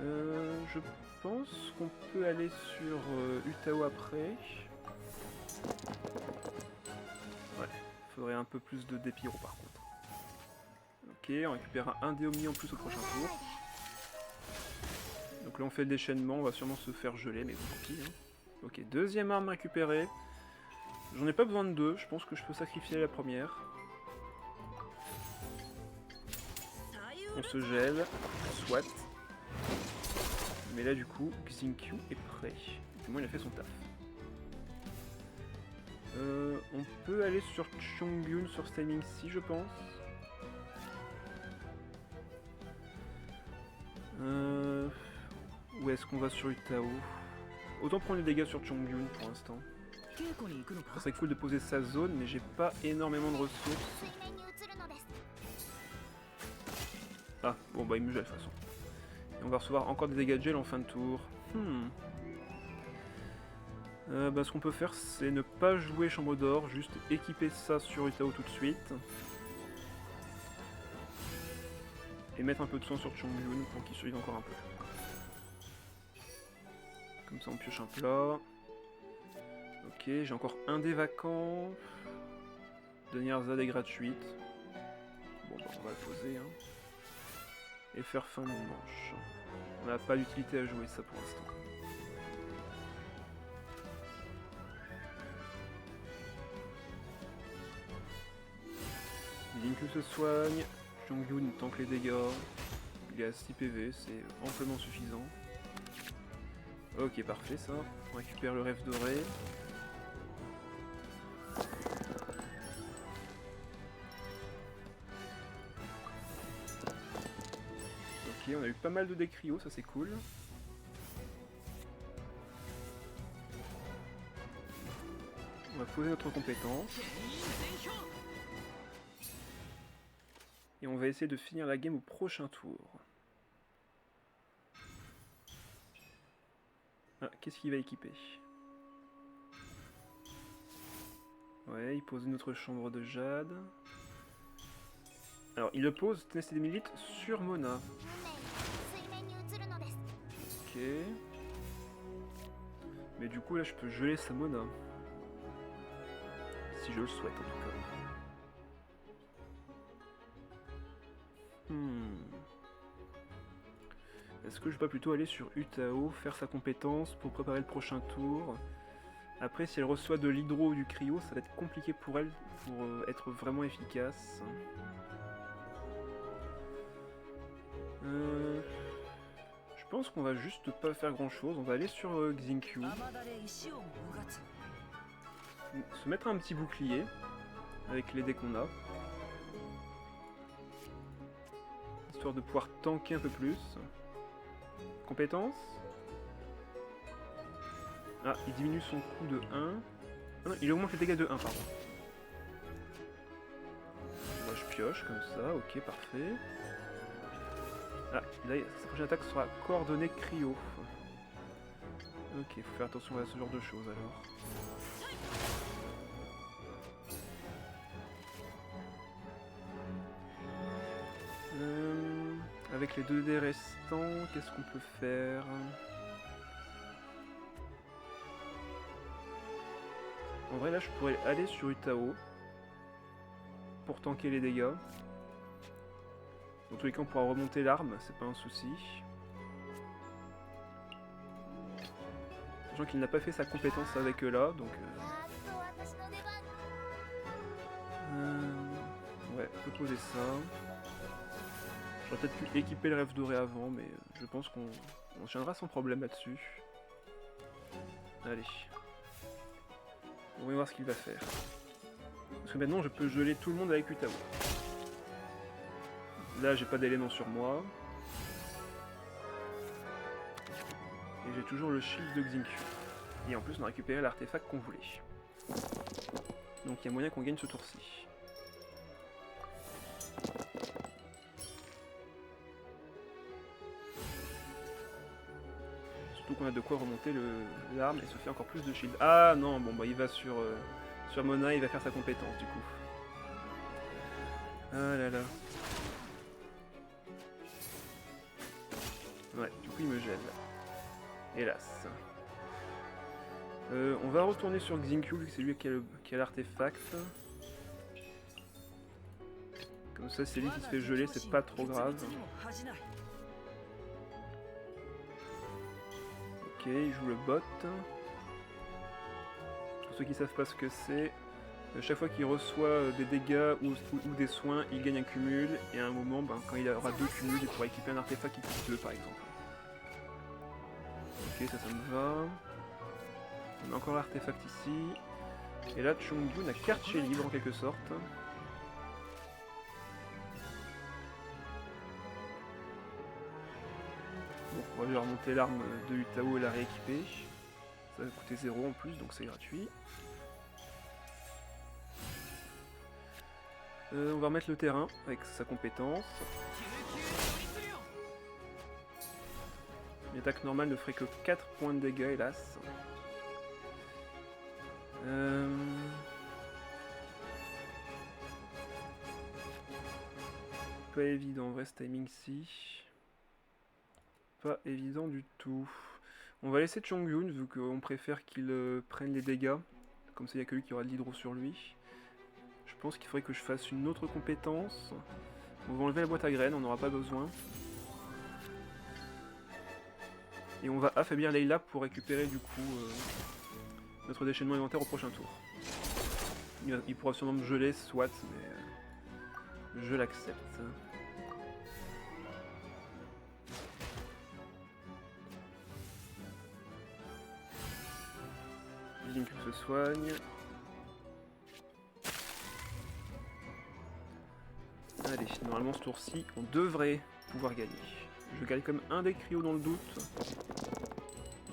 Je pense qu'on peut aller sur Utao après. Ouais, il faudrait un peu plus de dépiro par contre. Ok, on récupère un dé omni en plus au prochain tour. Donc là on fait le déchaînement, on va sûrement se faire geler, mais bon, tant pis. Hein. Ok, deuxième arme récupérée. J'en ai pas besoin de 2, je pense que je peux sacrifier la première. On se gèle, soit. Mais là du coup, Xingqiu est prêt. Du moins il a fait son taf. On peut aller sur Chongyun sur ce timing-ci, je pense. Où est-ce qu'on va sur Utao? Autant prendre les dégâts sur Chongyun pour l'instant. Ça serait cool de poser sa zone, mais j'ai pas énormément de ressources. Ah, bon bah il me gèle de toute façon. Et on va recevoir encore des dégâts de gel en fin de tour. Bah, ce qu'on peut faire, c'est ne pas jouer chambre d'or, juste équiper ça sur Utao tout de suite. Et mettre un peu de soin sur Chongyun pour qu'il survive encore un peu. Comme ça on pioche un plat. Ok, j'ai encore un dé vacant. Dernière ZAD est gratuite. Bon bah on va le poser. Hein. Et faire fin de manche. On n'a pas d'utilité à jouer ça pour l'instant. Linku se soigne. Chongyun tank les dégâts. Il est à 6 PV, c'est amplement suffisant. Ok, parfait ça. On récupère le rêve doré. Ok, on a eu pas mal de décrios, ça c'est cool. On va poser notre compétence. Et on va essayer de finir la game au prochain tour. Ah, qu'est-ce qu'il va équiper? Ouais, il pose une autre chambre de jade. Alors, il oppose Ténacité des Milites sur Mona. Ok. Mais du coup, là, je peux geler sa Mona. Si je le souhaite, en tout cas. Est-ce que je vais pas plutôt aller sur Utao, faire sa compétence pour préparer le prochain tour? Après, si elle reçoit de l'hydro ou du cryo, ça va être compliqué pour elle pour être vraiment efficace. Je pense qu'on va juste pas faire grand chose. On va aller sur Xingqiu. Se mettre un petit bouclier avec les dés qu'on a. Histoire de pouvoir tanker un peu plus. Compétence. Ah, il diminue son coût de 1. Ah non, il augmente les dégâts de 1, pardon. Moi je pioche comme ça, ok, parfait. Ah, là, sa prochaine attaque sera coordonnée cryo. Ok, faut faire attention à ce genre de choses alors. Avec les 2 dés restants, qu'est-ce qu'on peut faire? En vrai, là, je pourrais aller sur Utao pour tanker les dégâts. Dans tous les cas, on pourra remonter l'arme, c'est pas un souci. Sachant qu'il n'a pas fait sa compétence avec eux là, donc... Ouais, on peut poser ça. J'aurais peut-être pu équiper le rêve doré avant, mais je pense qu'on tiendra sans problème là-dessus. Allez. On va voir ce qu'il va faire. Parce que maintenant, je peux geler tout le monde avec Utao. Là, j'ai pas d'éléments sur moi. Et j'ai toujours le shield de Xingqiu. Et en plus, on a récupéré l'artefact qu'on voulait. Donc il y a moyen qu'on gagne ce tour-ci. Surtout qu'on a de quoi remonter l'arme et se faire encore plus de shield. Ah non, bon bah il va sur Mona, il va faire sa compétence du coup. Ah là là. Ouais, du coup il me gèle. Hélas. On va retourner sur Xingqiu vu que c'est lui qui a l'artefact. Comme ça c'est lui qui se fait geler, c'est pas trop grave. Ok, il joue le bot. Pour ceux qui savent pas ce que c'est, chaque fois qu'il reçoit des dégâts ou des soins, il gagne un cumul, et à un moment, ben, quand il aura 2 cumuls, il pourra équiper un artefact qui coûte 2 par exemple. Ok, ça me va. On a encore l'artefact ici. Et là, Chongyun a quartier libre en quelque sorte. Bon, on va lui remonter l'arme de Utao et la rééquiper. Ça va coûter 0 en plus, donc c'est gratuit. On va remettre le terrain avec sa compétence. Une attaque normale ne ferait que 4 points de dégâts, hélas. Pas évident, en vrai, ce timing-ci. Pas évident du tout. On va laisser Chongyun, vu qu'on préfère qu'il prenne les dégâts. Comme ça, il n'y a que lui qui aura de l'hydro sur lui. Je pense qu'il faudrait que je fasse une autre compétence. On va enlever la boîte à graines, on n'aura pas besoin. Et on va affaiblir Layla pour récupérer du coup notre déchaînement élémentaire au prochain tour. Il pourra sûrement me geler, soit, mais je l'accepte. Link se soigne. Allez, normalement ce tour-ci, on devrait pouvoir gagner. Je gagne comme un des cryos dans le doute.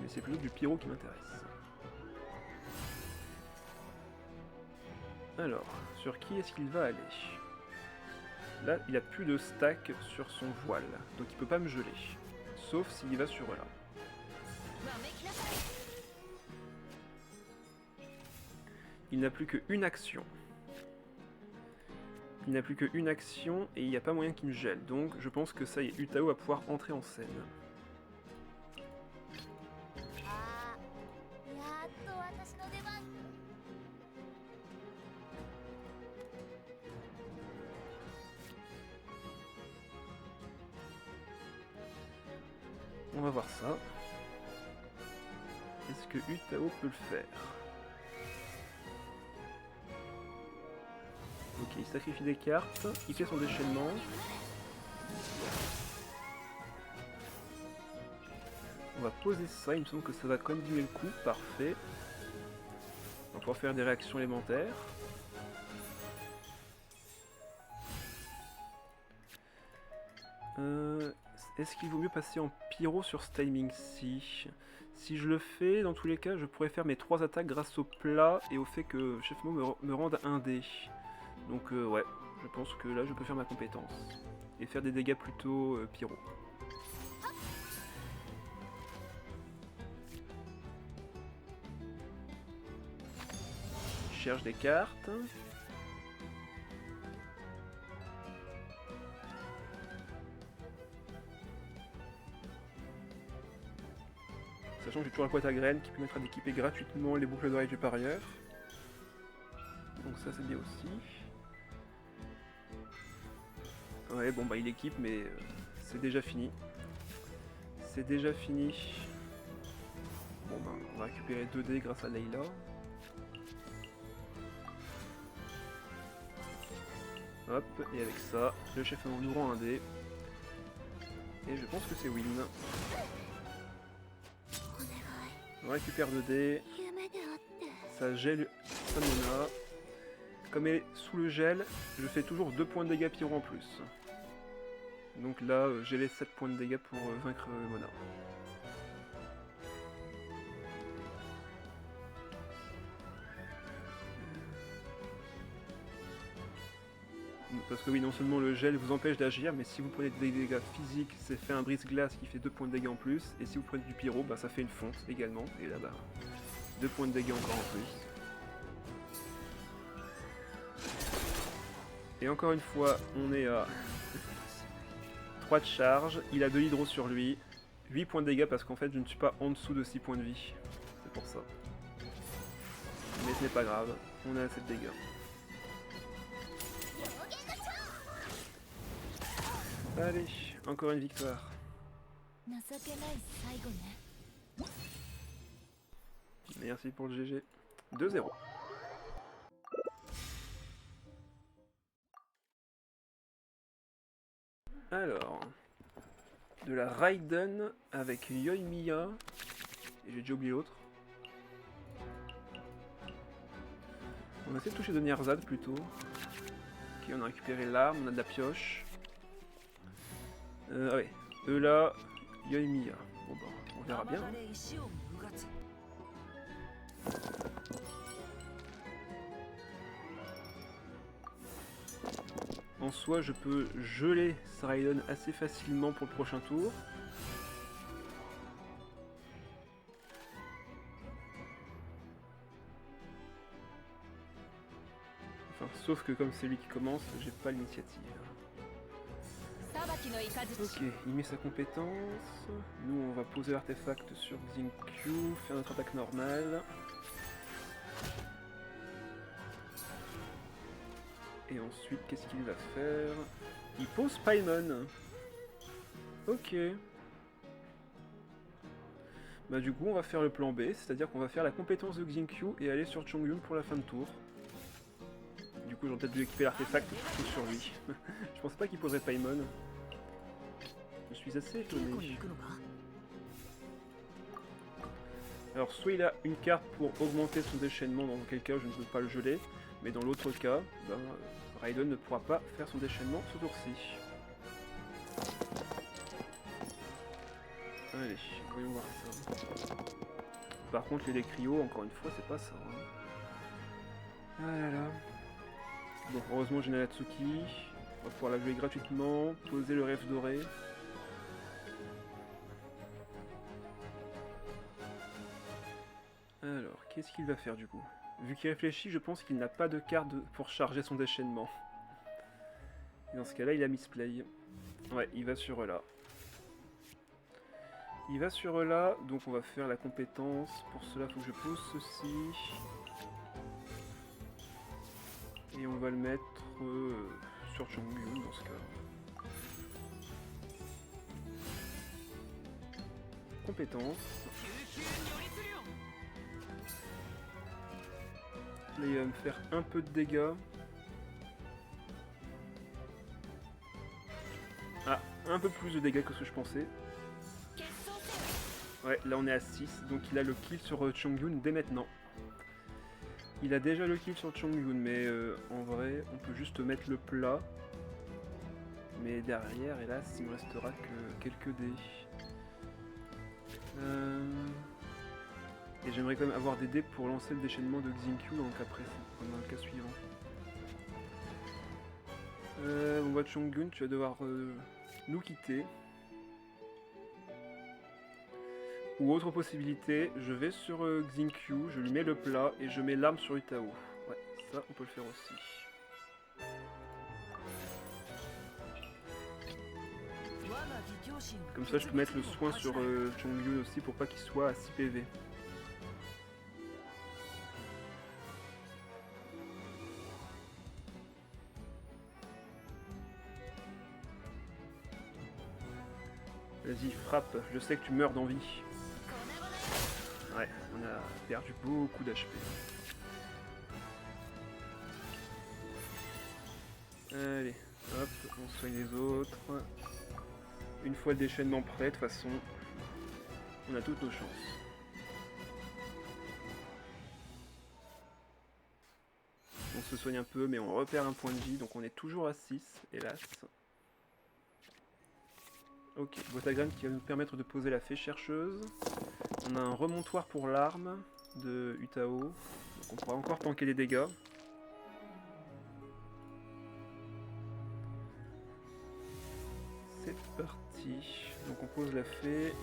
Mais c'est plutôt du pyro qui m'intéresse. Alors, sur qui est-ce qu'il va aller? Là, il a plus de stack sur son voile, donc il peut pas me geler. Sauf s'il va sur là. Il n'a plus qu'une action. Il n'a plus qu'une action et il n'y a pas moyen qu'il me gèle. Donc je pense que ça y est, Utao va pouvoir entrer en scène. On va voir ça. Est-ce que Utao peut le faire? Ok, il sacrifie des cartes, il fait son déchaînement. On va poser ça, il me semble que ça va quand même diminuer le coup, parfait. On va pouvoir faire des réactions élémentaires. Est-ce qu'il vaut mieux passer en pyro sur ce timing-ci? Si je le fais, dans tous les cas, je pourrais faire mes 3 attaques grâce au plat et au fait que Chef Mo me rende un dé. Donc ouais, je pense que là je peux faire ma compétence. Et faire des dégâts plutôt pyro. Je cherche des cartes. Sachant que j'ai toujours la boîte à graines qui permettra d'équiper gratuitement les boucles d'oreilles du parieur. Donc ça c'est bien aussi. Ouais, bon bah il équipe, mais c'est déjà fini. C'est déjà fini. Bon bah on va récupérer 2 dés grâce à Layla. Hop, et avec ça, le chef nous rend un dé. Et je pense que c'est win. On récupère 2 dés. Ça gèle Samona. Comme elle est sous le gel, je fais toujours 2 points de dégâts pyro en plus. Donc là, j'ai les 7 points de dégâts pour vaincre Mona. Parce que oui, non seulement le gel vous empêche d'agir, mais si vous prenez des dégâts physiques, c'est fait un brise-glace qui fait 2 points de dégâts en plus. Et si vous prenez du pyro, bah, ça fait une fonte également. Et là, bah, 2 points de dégâts encore en plus. Et encore une fois, on est à 3 de charge. Il a 2 hydro sur lui. 8 points de dégâts parce qu'en fait, je ne suis pas en dessous de 6 points de vie. C'est pour ça. Mais ce n'est pas grave, on a assez de dégâts. Allez, encore une victoire. Merci pour le GG. 2-0. Alors, de la Raiden avec Yoimiya. Et j'ai déjà oublié l'autre. On va essayer de toucher de Nierzad plutôt. Ok, on a récupéré l'arme, on a de la pioche. Ah ouais, eux là, Yoimiya. Bon bah, on verra bien. En soi, je peux geler Saraidon assez facilement pour le prochain tour. Enfin, sauf que comme c'est lui qui commence, j'ai pas l'initiative. Ok, il met sa compétence. Nous, on va poser l'artefact sur Xingqiu, faire notre attaque normale. Et ensuite, qu'est-ce qu'il va faire? Il pose Paimon. Ok. Bah du coup, on va faire le plan B, c'est-à-dire qu'on va faire la compétence de Xingqiu et aller sur Chongyun pour la fin de tour. Du coup, j'aurais peut-être dû équiper l'artefact plutôt sur lui. Je pensais pas qu'il poserait Paimon. Je suis assez étonné. Alors, soit il a une carte pour augmenter son déchaînement, dans quel cas je ne peux pas le geler, mais dans l'autre cas, ben, Raiden ne pourra pas faire son déchaînement ce tour-ci. Allez, voyons voir ça. Par contre, les decks Ryo, encore une fois, c'est pas ça. Hein. Ah là là. Bon, heureusement, j'ai Nagatsuki. On va pouvoir la jouer gratuitement, poser le rêve doré. Alors, qu'est-ce qu'il va faire du coup? Vu qu'il réfléchit, je pense qu'il n'a pas de carte pour charger son déchaînement. Et dans ce cas-là, il a misplay. Ouais, il va sur là. Il va sur là, donc on va faire la compétence. Pour cela, il faut que je pose ceci. Et on va le mettre sur Chongyun dans ce cas. Compétence. Là, il va me faire un peu de dégâts. Ah, un peu plus de dégâts que ce que je pensais. Ouais, là on est à 6, donc il a le kill sur Chongyun dès maintenant. Il a déjà le kill sur Chongyun, mais en vrai, on peut juste mettre le plat. Mais derrière, hélas, il me restera que quelques dés. Et j'aimerais quand même avoir des dés pour lancer le déchaînement de Xingqiu dans le cas suivant. On voit Chongyun, tu vas devoir nous quitter. Ou autre possibilité, je vais sur Xingqiu, je lui mets le plat et je mets l'arme sur Utao. Ouais, ça on peut le faire aussi. Comme ça je peux mettre le soin sur Chongyun aussi pour pas qu'il soit à 6 PV. Vas-y, frappe, je sais que tu meurs d'envie. Ouais, on a perdu beaucoup d'HP. Allez, hop, on soigne les autres. Une fois le déchaînement prêt, de toute façon, on a toutes nos chances. On se soigne un peu, mais on repère un point de vie, donc on est toujours à 6, hélas. Ok, boîte à graines qui va nous permettre de poser la fée chercheuse. On a un remontoir pour l'arme de Utao, donc on pourra encore tanker des dégâts. C'est parti. Donc on pose la fée,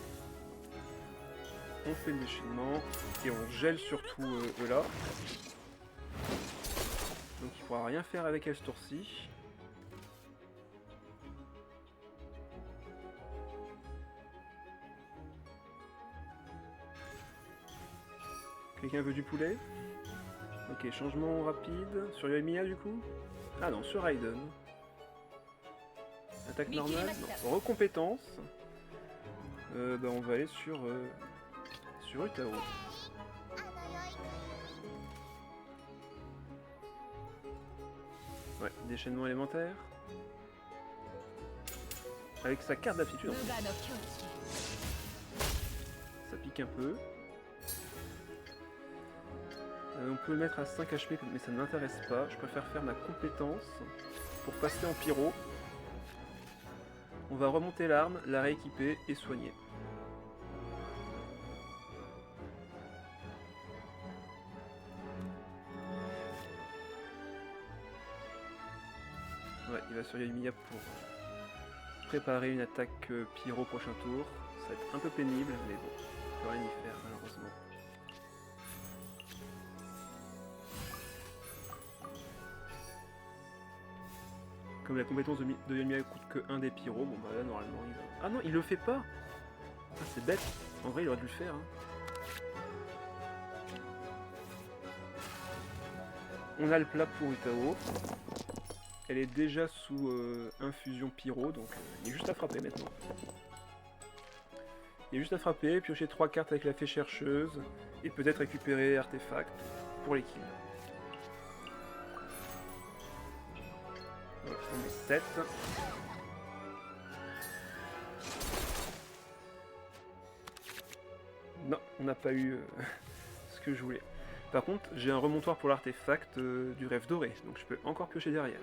on fait le déchaînement et on gèle surtout là. Donc il pourra rien faire avec elle ce tour-ci. Quelqu'un veut du poulet? Ok, changement rapide. Sur Yoimiya du coup? Ah non, sur Raiden. Attaque normale? Non. Recompétence. Bah on va aller sur Utao. Ouais, déchaînement élémentaire. Avec sa carte d'aptitude. Ça pique un peu. On peut le mettre à 5 HP, mais ça ne m'intéresse pas. Je préfère faire ma compétence pour passer en pyro. On va remonter l'arme, la rééquiper et soigner. il va sur Yoimiya pour préparer une attaque pyro prochain tour. Ça va être un peu pénible, mais bon, on peut rien y faire malheureusement. Comme la compétence de Yoimiya coûte que 1 des pyros, bon bah là normalement il va... Ah non, il le fait pas. Ah, c'est bête, en vrai il aurait dû le faire. Hein. On a le plat pour Utao. Elle est déjà sous infusion pyro, donc il est juste à frapper maintenant. Il est juste à frapper, piocher 3 cartes avec la fée chercheuse, et peut-être récupérer artefact pour les kills. Donc on met 7. Non, on n'a pas eu ce que je voulais. Par contre, j'ai un remontoir pour l'artefact du rêve doré, donc je peux encore piocher derrière.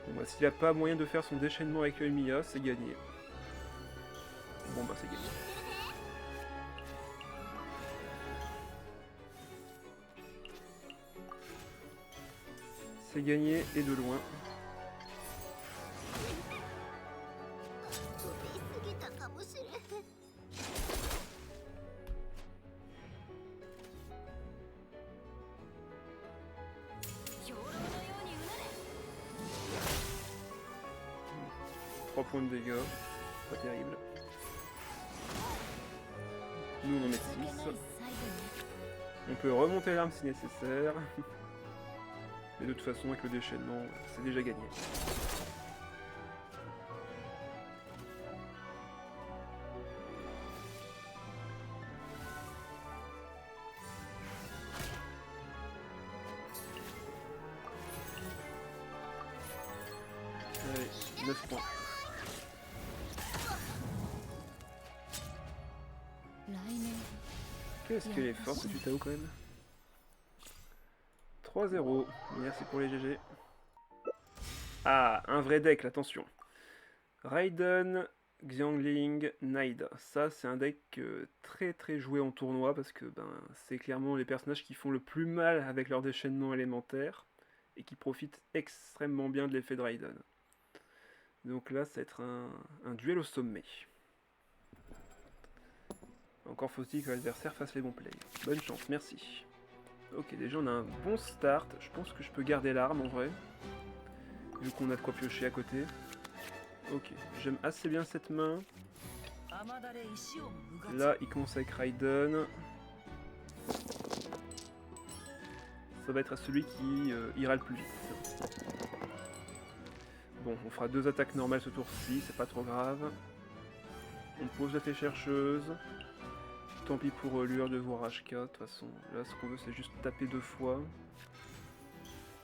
Bon bah s'il n'a pas moyen de faire son déchaînement avec Yoimiya, c'est gagné. Bon bah c'est gagné. C'est gagné et de loin. Points de dégâts, pas terrible. Nous on en met 6. On peut remonter l'arme si nécessaire. Mais de toute façon avec le déchaînement, c'est déjà gagné. Allez, 9 points. Qu'est-ce qu'elle est forte cette Utao quand même. 3-0, merci pour les GG. Ah, un vrai deck, attention. Raiden, Xiangling, Naida. Ça, c'est un deck très joué en tournoi parce que ben, c'est clairement les personnages qui font le plus mal avec leur déchaînement élémentaire et qui profitent extrêmement bien de l'effet de Raiden. Donc là, ça va être un duel au sommet. Encore faut-il que l'adversaire fasse les bons plays. Bonne chance, merci. Ok, déjà on a un bon start. Je pense que je peux garder l'arme en vrai. Vu qu'on a de quoi piocher à côté. Ok, j'aime assez bien cette main. Là, il commence avec Raiden. Ça va être à celui qui ira le plus vite. Bon, on fera 2 attaques normales ce tour-ci, c'est pas trop grave. On pose la fée chercheuse. Tant pis pour Lueur de voir HK, de toute façon, là ce qu'on veut c'est juste taper 2 fois.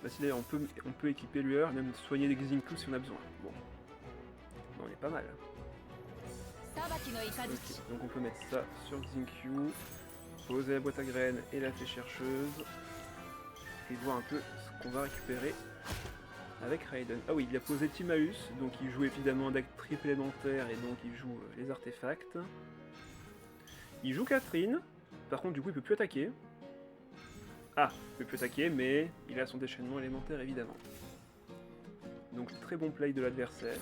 Bah si d'ailleurs on peut équiper Lueur, même soigner des Xingqiu si on a besoin. Bon, on est pas mal. Okay. Donc on peut mettre ça sur Xingqiu, poser la boîte à graines et la fée chercheuse, et voir un peu ce qu'on va récupérer avec Raiden. Ah oui, il a posé Timaeus, donc il joue évidemment un deck triple élémentaire et donc il joue les artefacts. Il joue Catherine, par contre du coup il peut plus attaquer. Ah, il peut plus attaquer, mais il a son déchaînement élémentaire évidemment. Donc très bon play de l'adversaire.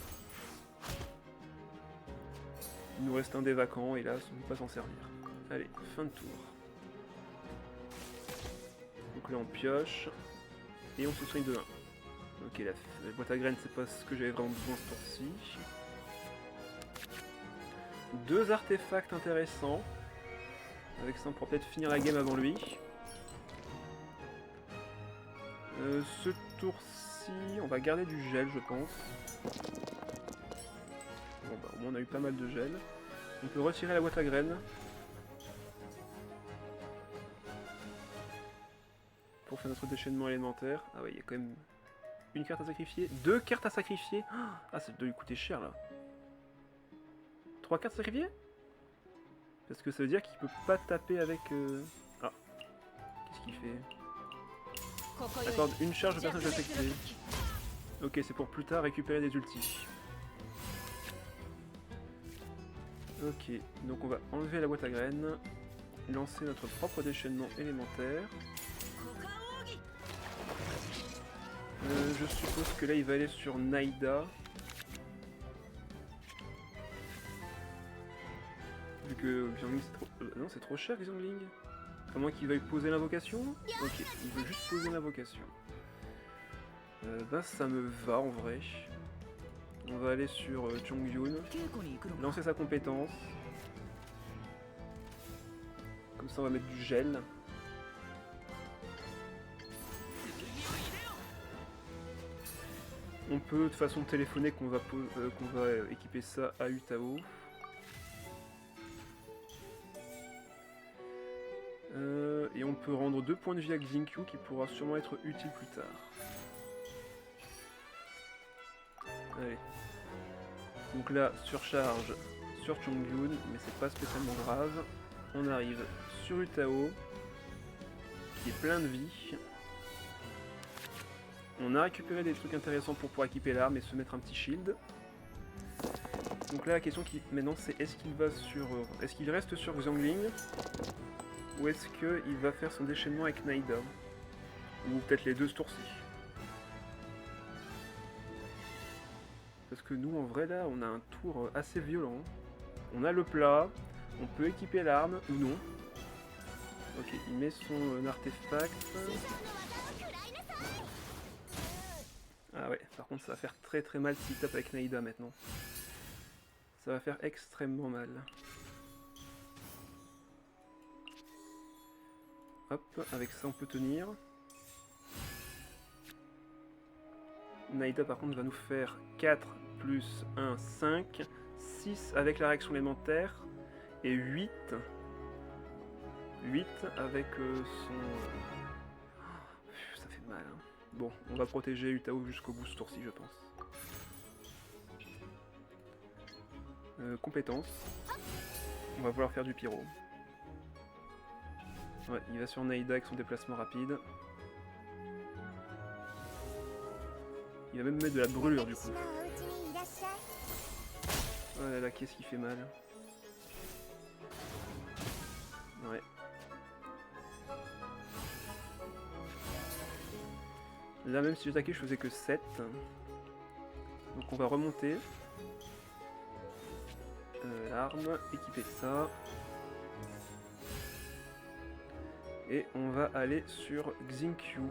Il nous reste un dé vacant et là on ne peut pas s'en servir. Allez, fin de tour. Donc là on pioche et on se soigne de 1. Ok, la boîte à graines c'est pas ce que j'avais vraiment besoin ce tour-ci. 2 artefacts intéressants. Avec ça on pourra peut-être finir la game avant lui. Ce tour-ci, on va garder du gel je pense. Bon bah au moins on a eu pas mal de gel. On peut retirer la boîte à graines. Pour faire notre déchaînement élémentaire. Ah ouais, il y a quand même une carte à sacrifier. 2 cartes à sacrifier. Ah ça doit lui coûter cher là. 3 cartes sacrifiées? Parce que ça veut dire qu'il peut pas taper avec... Ah. Qu'est-ce qu'il fait? Accorde une charge au personnage affecté. Ok, c'est pour plus tard récupérer des ultis. Ok, donc on va enlever la boîte à graines. Lancer notre propre déchaînement élémentaire. Je suppose que là il va aller sur Naïda. Vu que Xiangling c'est trop... non, c'est trop cher Xiangling. À moins qu'il veuille poser l'invocation. Ok, il veut juste poser l'invocation. Bah ça me va en vrai. On va aller sur Chongyun. Lancer sa compétence. Comme ça on va mettre du gel. On peut de toute façon téléphoner qu'on va équiper ça à Utao. Et on peut rendre 2 points de vie à Xingqiu qui pourra sûrement être utile plus tard. Allez. Donc là, surcharge sur Chongyun, mais c'est pas spécialement grave. On arrive sur Utao, qui est plein de vie. On a récupéré des trucs intéressants pour pouvoir équiper l'arme et se mettre un petit shield. Donc là, la question qui maintenant, c'est est-ce qu'il reste sur Xiangling ou est-ce qu'il va faire son déchaînement avec Naïda? Ou peut-être les deux ce tour-ci. Parce que nous, en vrai, là, on a un tour assez violent. On a le plat, on peut équiper l'arme, ou non. Ok, il met son artefact. Ah ouais, par contre, ça va faire très très mal s'il tape avec Naïda maintenant. Ça va faire extrêmement mal. Hop, avec ça on peut tenir. Naïda par contre va nous faire 4 plus 1, 5, 6 avec la réaction élémentaire, et 8 avec son... ça fait mal. Hein. Bon, on va protéger Utao jusqu'au bout ce tour-ci je pense. Compétence. On va vouloir faire du pyro. Ouais, il va sur Naïda avec son déplacement rapide. Il va même mettre de la brûlure du coup. Oh là là, qu'est-ce qui fait mal. Ouais. Là même si j'attaquais je faisais que 7. Donc on va remonter. L'arme, équiper ça. Et on va aller sur Xingqiu.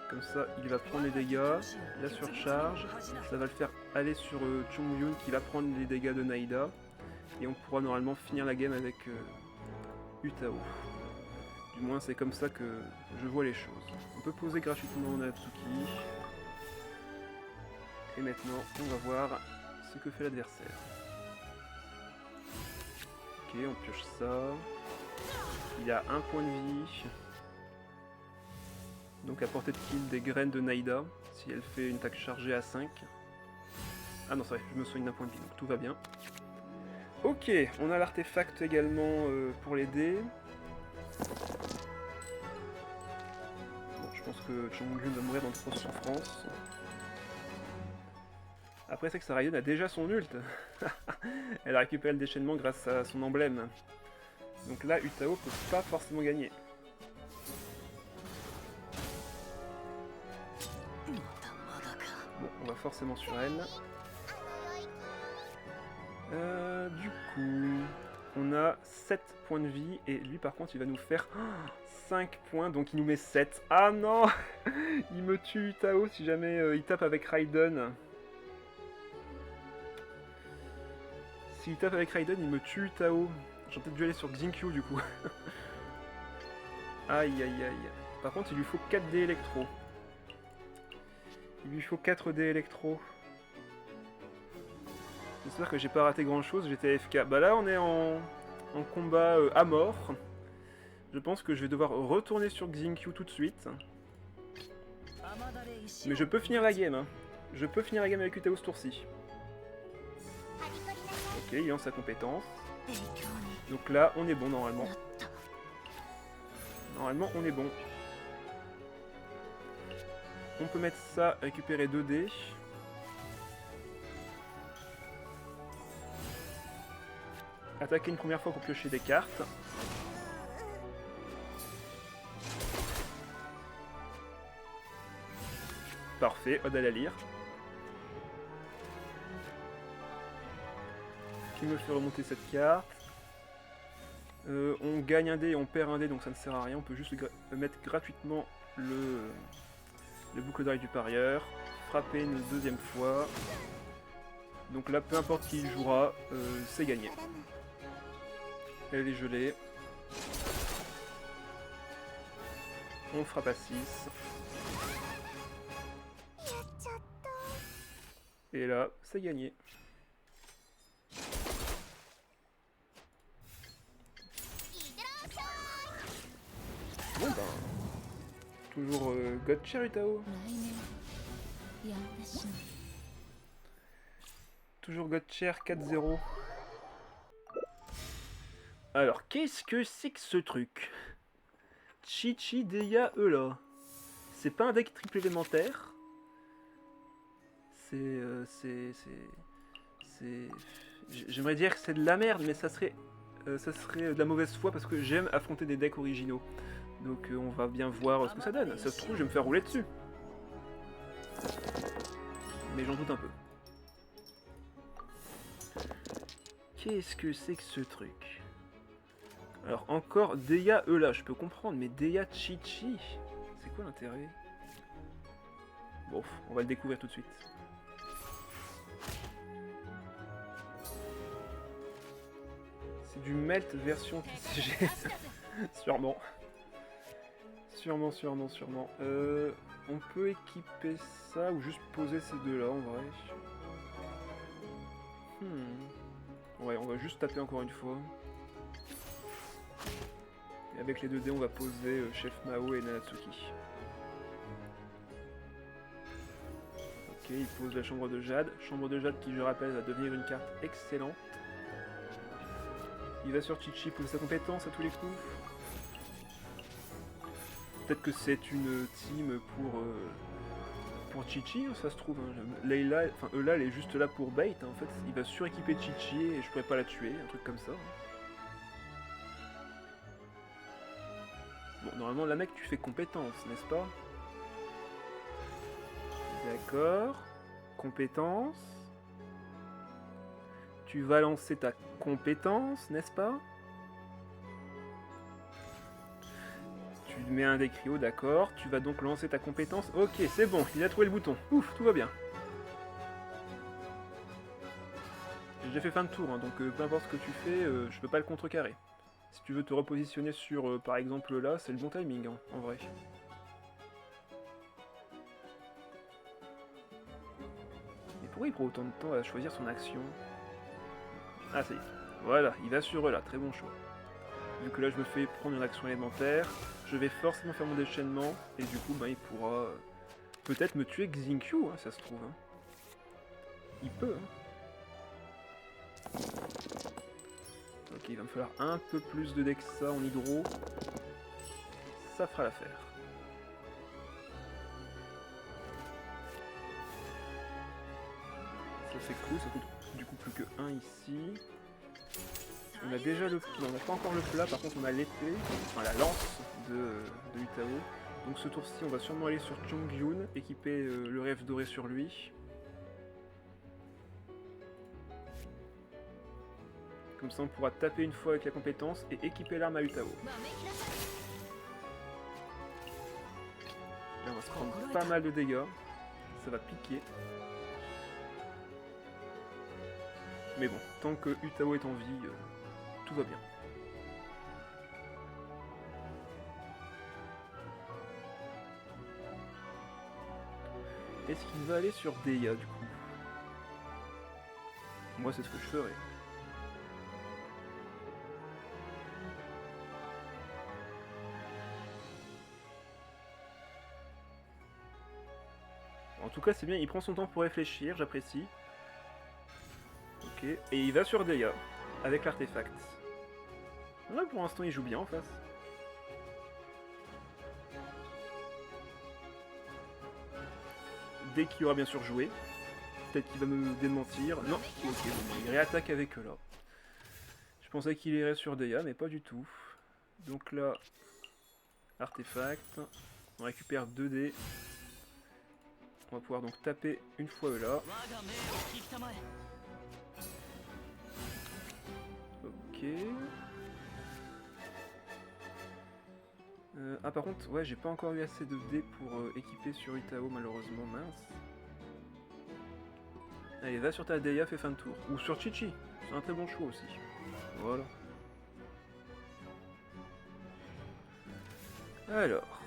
Comme ça, il va prendre les dégâts, la surcharge. Ça va le faire aller sur Chongyun qui va prendre les dégâts de Naïda. Et on pourra normalement finir la game avec Utao. Du moins, c'est comme ça que je vois les choses. On peut poser gratuitement Natsuki. Et maintenant, on va voir ce que fait l'adversaire. Ok, on pioche ça. Il a un point de vie. Donc à portée de kill des graines de Naïda, si elle fait une attaque chargée à 5. Ah non, c'est vrai, je me soigne d'un point de vie, donc tout va bien. Ok, on a l'artefact également pour l'aider. Bon, je pense que Chongyun va mourir dans de grosses souffrances. Après, c'est que sa Raiden a déjà son ult. Elle a récupéré le déchaînement grâce à son emblème. Donc là, Utao peut pas forcément gagner. Bon, on va forcément sur elle. Du coup, on a 7 points de vie et lui par contre il va nous faire 5 points, donc il nous met 7. Ah non. Il me tue Utao si jamais il tape avec Raiden. S'il tape avec Raiden, il me tue Utao. J'aurais peut-être dû aller sur Xingqiu du coup. Aïe aïe aïe. Par contre il lui faut 4 dés électro. Il lui faut 4 dés électro. J'espère que j'ai pas raté grand chose, j'étais AFK. Bah là on est en combat à mort. Je pense que je vais devoir retourner sur Xingqiu tout de suite. Mais je peux finir la game. Hein. Je peux finir la game avec Utao ce tour-ci. Ok, il lance sa compétence. Donc là, on est bon normalement. Normalement, on est bon. On peut mettre ça, récupérer 2 dés. Attaquer une première fois pour piocher des cartes. Parfait, ode à la lyre. Qui me fait remonter cette carte. On gagne un dé et on perd un dé, donc ça ne sert à rien. On peut juste mettre gratuitement le boucle d'oreille du parieur. Frapper une deuxième fois. Donc là, peu importe qui jouera, c'est gagné. Elle est gelée. On frappe à 6. Et là, c'est gagné. Bon ben... Toujours God Chair Utao. Toujours God Chair 4-0. Alors, qu'est-ce que c'est que ce truc? Chi-Chi Deya Eula. C'est pas un deck triple élémentaire. J'aimerais dire que c'est de la merde, mais ça serait de la mauvaise foi parce que j'aime affronter des decks originaux. Donc on va bien voir ce que ça donne. Ça se trouve, je vais me faire rouler dessus. Mais j'en doute un peu. Qu'est-ce que c'est que ce truc? Alors encore Deya Eula, je peux comprendre, mais Deya Chi-Chi, c'est quoi l'intérêt? Bon, on va le découvrir tout de suite. C'est du Melt version TCG. Sûrement. Sûrement. On peut équiper ça ou juste poser ces deux-là en vrai. Ouais, on va juste taper encore une fois. Et avec les 2 dés, on va poser Chef Mao et Nanatsuki. Ok, il pose la chambre de Jade. Chambre de Jade qui, je rappelle, va devenir une carte excellente. Il va sur Chi-Chi poser sa compétence à tous les coups. Peut-être que c'est une team pour Chi-Chi, ça se trouve. Hein. Layla, enfin Eula, elle est juste là pour bait. Hein. En fait, il va suréquiper Chi-Chi et je pourrais pas la tuer, un truc comme ça. Bon, normalement, la mec, tu fais compétence, n'est-ce pas? D'accord. Compétence. Tu vas lancer ta compétence, n'est-ce pas? Tu mets un décrio, d'accord. Tu vas donc lancer ta compétence. Ok, c'est bon, il a trouvé le bouton. Ouf, tout va bien. J'ai déjà fait fin de tour, hein, donc peu importe ce que tu fais, je peux pas le contrecarrer. Si tu veux te repositionner sur, par exemple, là, c'est le bon timing, hein, en vrai. Mais pourquoi il prend autant de temps à choisir son action? Ah, ça y est. Voilà, il va sur là, très bon choix. Vu que là, je me fais prendre une action élémentaire, je vais forcément faire mon déchaînement, et du coup, bah, il pourra peut-être me tuer Xinkyu, hein, ça se trouve. Hein. Il peut, hein. Ok, il va me falloir un peu plus de dés que ça en hydro. Ça fera l'affaire. Ça c'est cool, ça coûte du coup plus que 1 ici. On a déjà le... Non, on n'a pas encore le plat, par contre on a l'épée, enfin la lance de Utao. Donc ce tour-ci, on va sûrement aller sur Chongyun, équiper le rêve doré sur lui. Comme ça on pourra taper une fois avec la compétence et équiper l'arme à Utao. Là on va se prendre pas mal de dégâts, ça va piquer. Mais bon, tant que Utao est en vie, tout va bien. Est-ce qu'il va aller sur Deya du coup? Moi c'est ce que je ferais. En tout cas c'est bien, il prend son temps pour réfléchir, j'apprécie. Ok, et il va sur Deya, avec l'artefact. Ouais, pour l'instant il joue bien en face. Dès qu'il aura bien sûr joué, peut-être qu'il va me démentir. Non, ok, bon, il réattaque avec eux là. Je pensais qu'il irait sur Deya, mais pas du tout. Donc là, artefact, on récupère 2 dés. On va pouvoir donc taper une fois eux là. Ok. Ah par contre, ouais, j'ai pas encore eu assez de dés pour équiper sur Utao malheureusement, mince. Allez, va sur ta Deia, fais fin de tour. Ou sur Chi-Chi, c'est un très bon choix aussi. Voilà. Alors,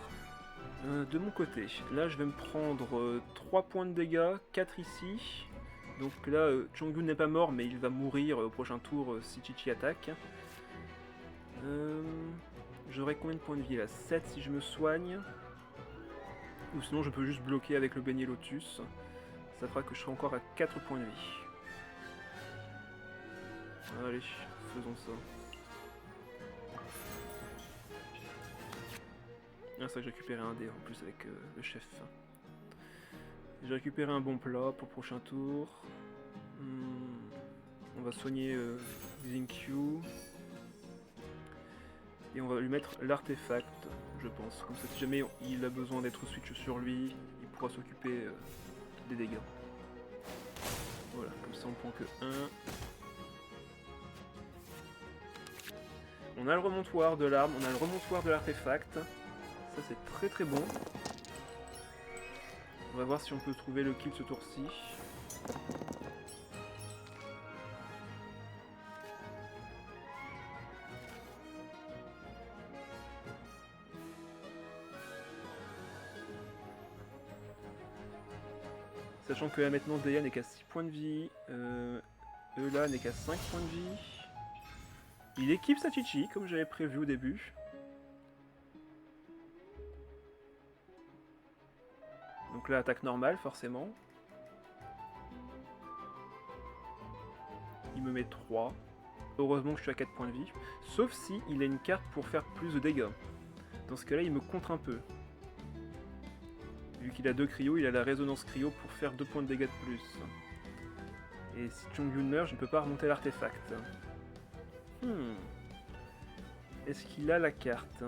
de mon côté, là je vais me prendre 3 points de dégâts, 4 ici. Donc là, Chongyun n'est pas mort, mais il va mourir au prochain tour si Chi-Chi attaque. J'aurai combien de points de vie là? 7 si je me soigne. Ou sinon je peux juste bloquer avec le beignet lotus. Ça fera que je serai encore à 4 points de vie. Allez, faisons ça. Ah, c'est vrai que j'ai récupéré un dé en plus avec le chef. J'ai récupéré un bon plat pour le prochain tour. On va soigner Xingqiu. Et on va lui mettre l'artefact, je pense. Comme ça, si jamais il a besoin d'être switch sur lui, il pourra s'occuper des dégâts. Voilà, comme ça on prend que 1. On a le remontoir de l'arme, on a le remontoir de l'artefact. Ça c'est très très bon. On va voir si on peut trouver le kill ce tour-ci. Sachant que là maintenant Deia n'est qu'à 6 points de vie, Eula n'est qu'à 5 points de vie. Il équipe sa Chi-Chi comme j'avais prévu au début. Donc là attaque normale forcément. Il me met 3. Heureusement que je suis à 4 points de vie. Sauf si il a une carte pour faire plus de dégâts. Dans ce cas là il me contre un peu. Vu qu'il a 2 cryo, il a la résonance cryo pour faire 2 points de dégâts de plus. Et si Chongyun meurt, je ne peux pas remonter l'artefact. Est-ce qu'il a la carte?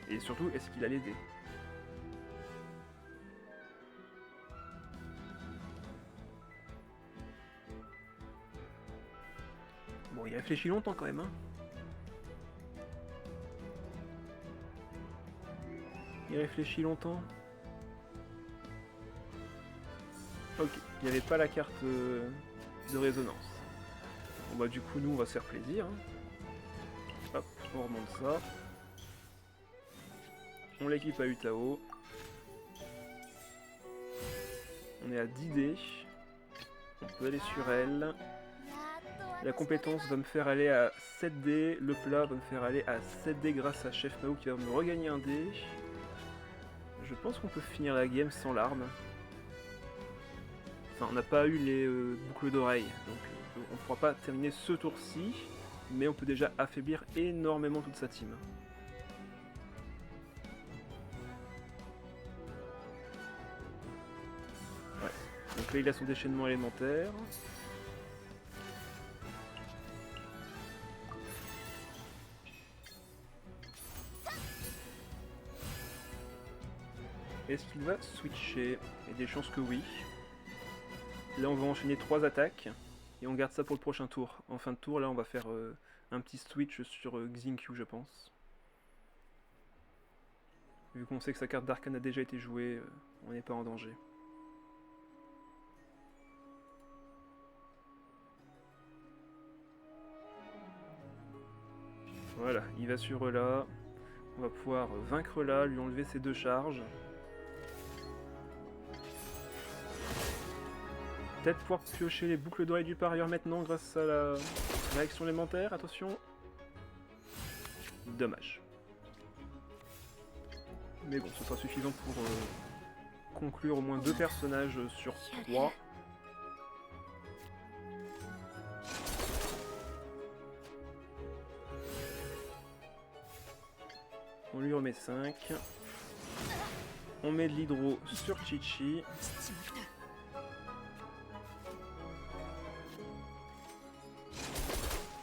Et surtout, est-ce qu'il a les dés? Bon, il réfléchit longtemps quand même, hein. Il réfléchit longtemps. Ok, il n'y avait pas la carte de résonance. Bon bah du coup nous on va se faire plaisir. Hein. Hop, on remonte ça. On l'équipe à Utao. On est à 10 dés. On peut aller sur elle. La compétence va me faire aller à 7 dés. Le plat va me faire aller à 7 dés grâce à Chef Mao qui va me regagner un dé. Je pense qu'on peut finir la game sans l'arme. Enfin, on n'a pas eu les boucles d'oreilles, donc on ne pourra pas terminer ce tour-ci, mais on peut déjà affaiblir énormément toute sa team. Ouais. Donc là il a son déchaînement élémentaire. Est-ce qu'il va switcher? Il y a des chances que oui. Là on va enchaîner 3 attaques et on garde ça pour le prochain tour. En fin de tour là on va faire un petit switch sur Xingqiu je pense. Vu qu'on sait que sa carte d'arcane a déjà été jouée, on n'est pas en danger. Voilà, il va sur là. On va pouvoir vaincre là, lui enlever ses 2 charges. Peut-être pouvoir piocher les boucles d'oreilles du parieur maintenant grâce à la réaction élémentaire, attention. Dommage. Mais bon, ce sera suffisant pour conclure au moins 2 personnages sur 3. On lui remet 5. On met de l'hydro sur Chi-Chi.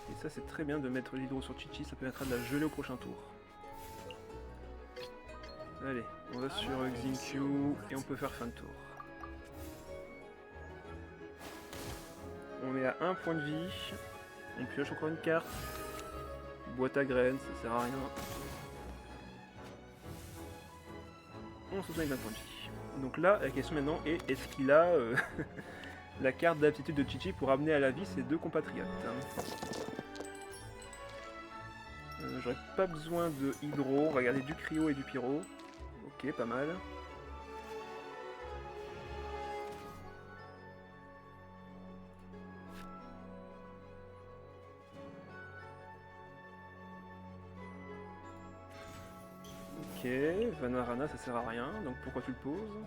Et ça c'est très bien de mettre l'hydro sur Chi-Chi, ça permettra de la geler au prochain tour. Allez, on va sur Xingqiu et on peut faire fin de tour. On est à 1 point de vie. On pioche encore une carte. Boîte à graines, ça sert à rien. On se soigne avec 20 points de vie. Donc là, la question maintenant est, est-ce qu'il a la carte d'aptitude de Chi-Chi pour amener à la vie ses deux compatriotes? J'aurais pas besoin de Hydro, on va garder du Cryo et du Pyro. Ok, pas mal. Ok, Vanarana ça sert à rien, donc pourquoi tu le poses?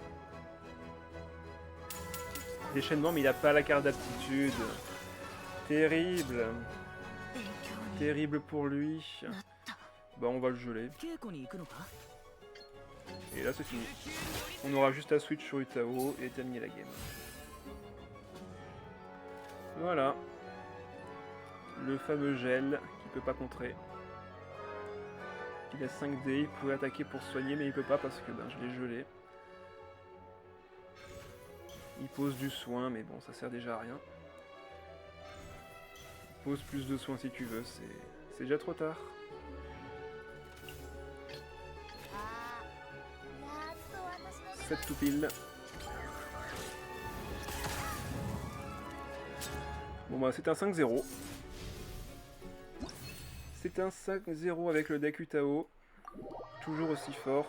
Déchaînement, mais il a pas la carte d'aptitude. Terrible. Terrible pour lui. Bah on va le geler. Et là c'est fini. On aura juste à switch sur Utao et terminer la game. Voilà. Le fameux gel qui peut pas contrer. Il a 5D, il pourrait attaquer pour soigner mais il peut pas parce que ben, je l'ai gelé. Il pose du soin mais bon ça sert déjà à rien. Pose plus de soins si tu veux, c'est déjà trop tard. Cette tout pile. Bon bah c'est un 5-0. C'est un 5-0 avec le deck Utao. Toujours aussi fort.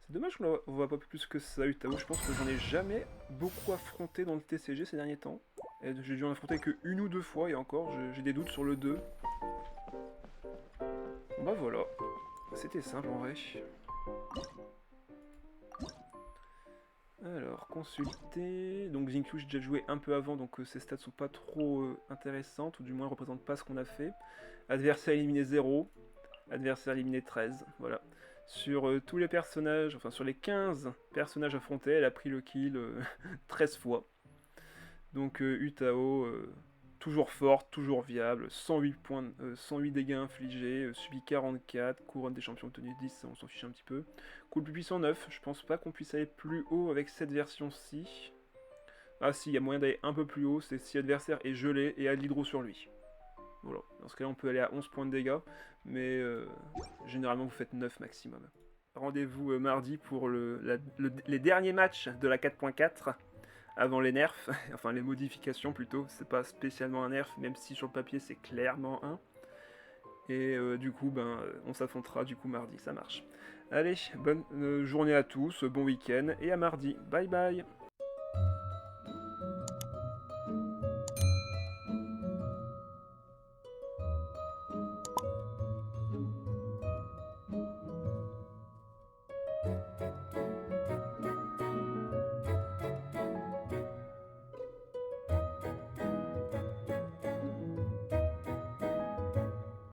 C'est dommage qu'on ne voit pas plus que ça Utao. Je pense que j'en ai jamais beaucoup affronté dans le TCG ces derniers temps. J'ai dû en affronter que une ou deux fois et encore j'ai des doutes sur le 2. Bon bah voilà. C'était simple en vrai. Alors, consulter. Donc Xingqiu, j'ai déjà joué un peu avant, donc ses stats sont pas trop intéressantes, ou du moins représentent pas ce qu'on a fait. Adversaire éliminé 0, adversaire éliminé 13, voilà. Sur tous les personnages, enfin sur les 15 personnages affrontés, elle a pris le kill 13 fois. Donc Utao, toujours forte, toujours viable, 108 dégâts infligés, subit 44, couronne des champions obtenue 10, on s'en fiche un petit peu. Coup de puissant 9, je pense pas qu'on puisse aller plus haut avec cette version-ci. Ah si, il y a moyen d'aller un peu plus haut, c'est si l'adversaire est gelé et a de l'hydro sur lui. Voilà, dans ce cas-là on peut aller à 11 points de dégâts, mais généralement vous faites 9 maximum. Rendez-vous mardi pour les derniers matchs de la 4.4. Avant les nerfs, enfin les modifications plutôt, c'est pas spécialement un nerf, même si sur le papier c'est clairement un. Et du coup, ben, on s'affrontera du coup mardi, ça marche. Allez, bonne journée à tous, bon week-end, et à mardi. Bye bye.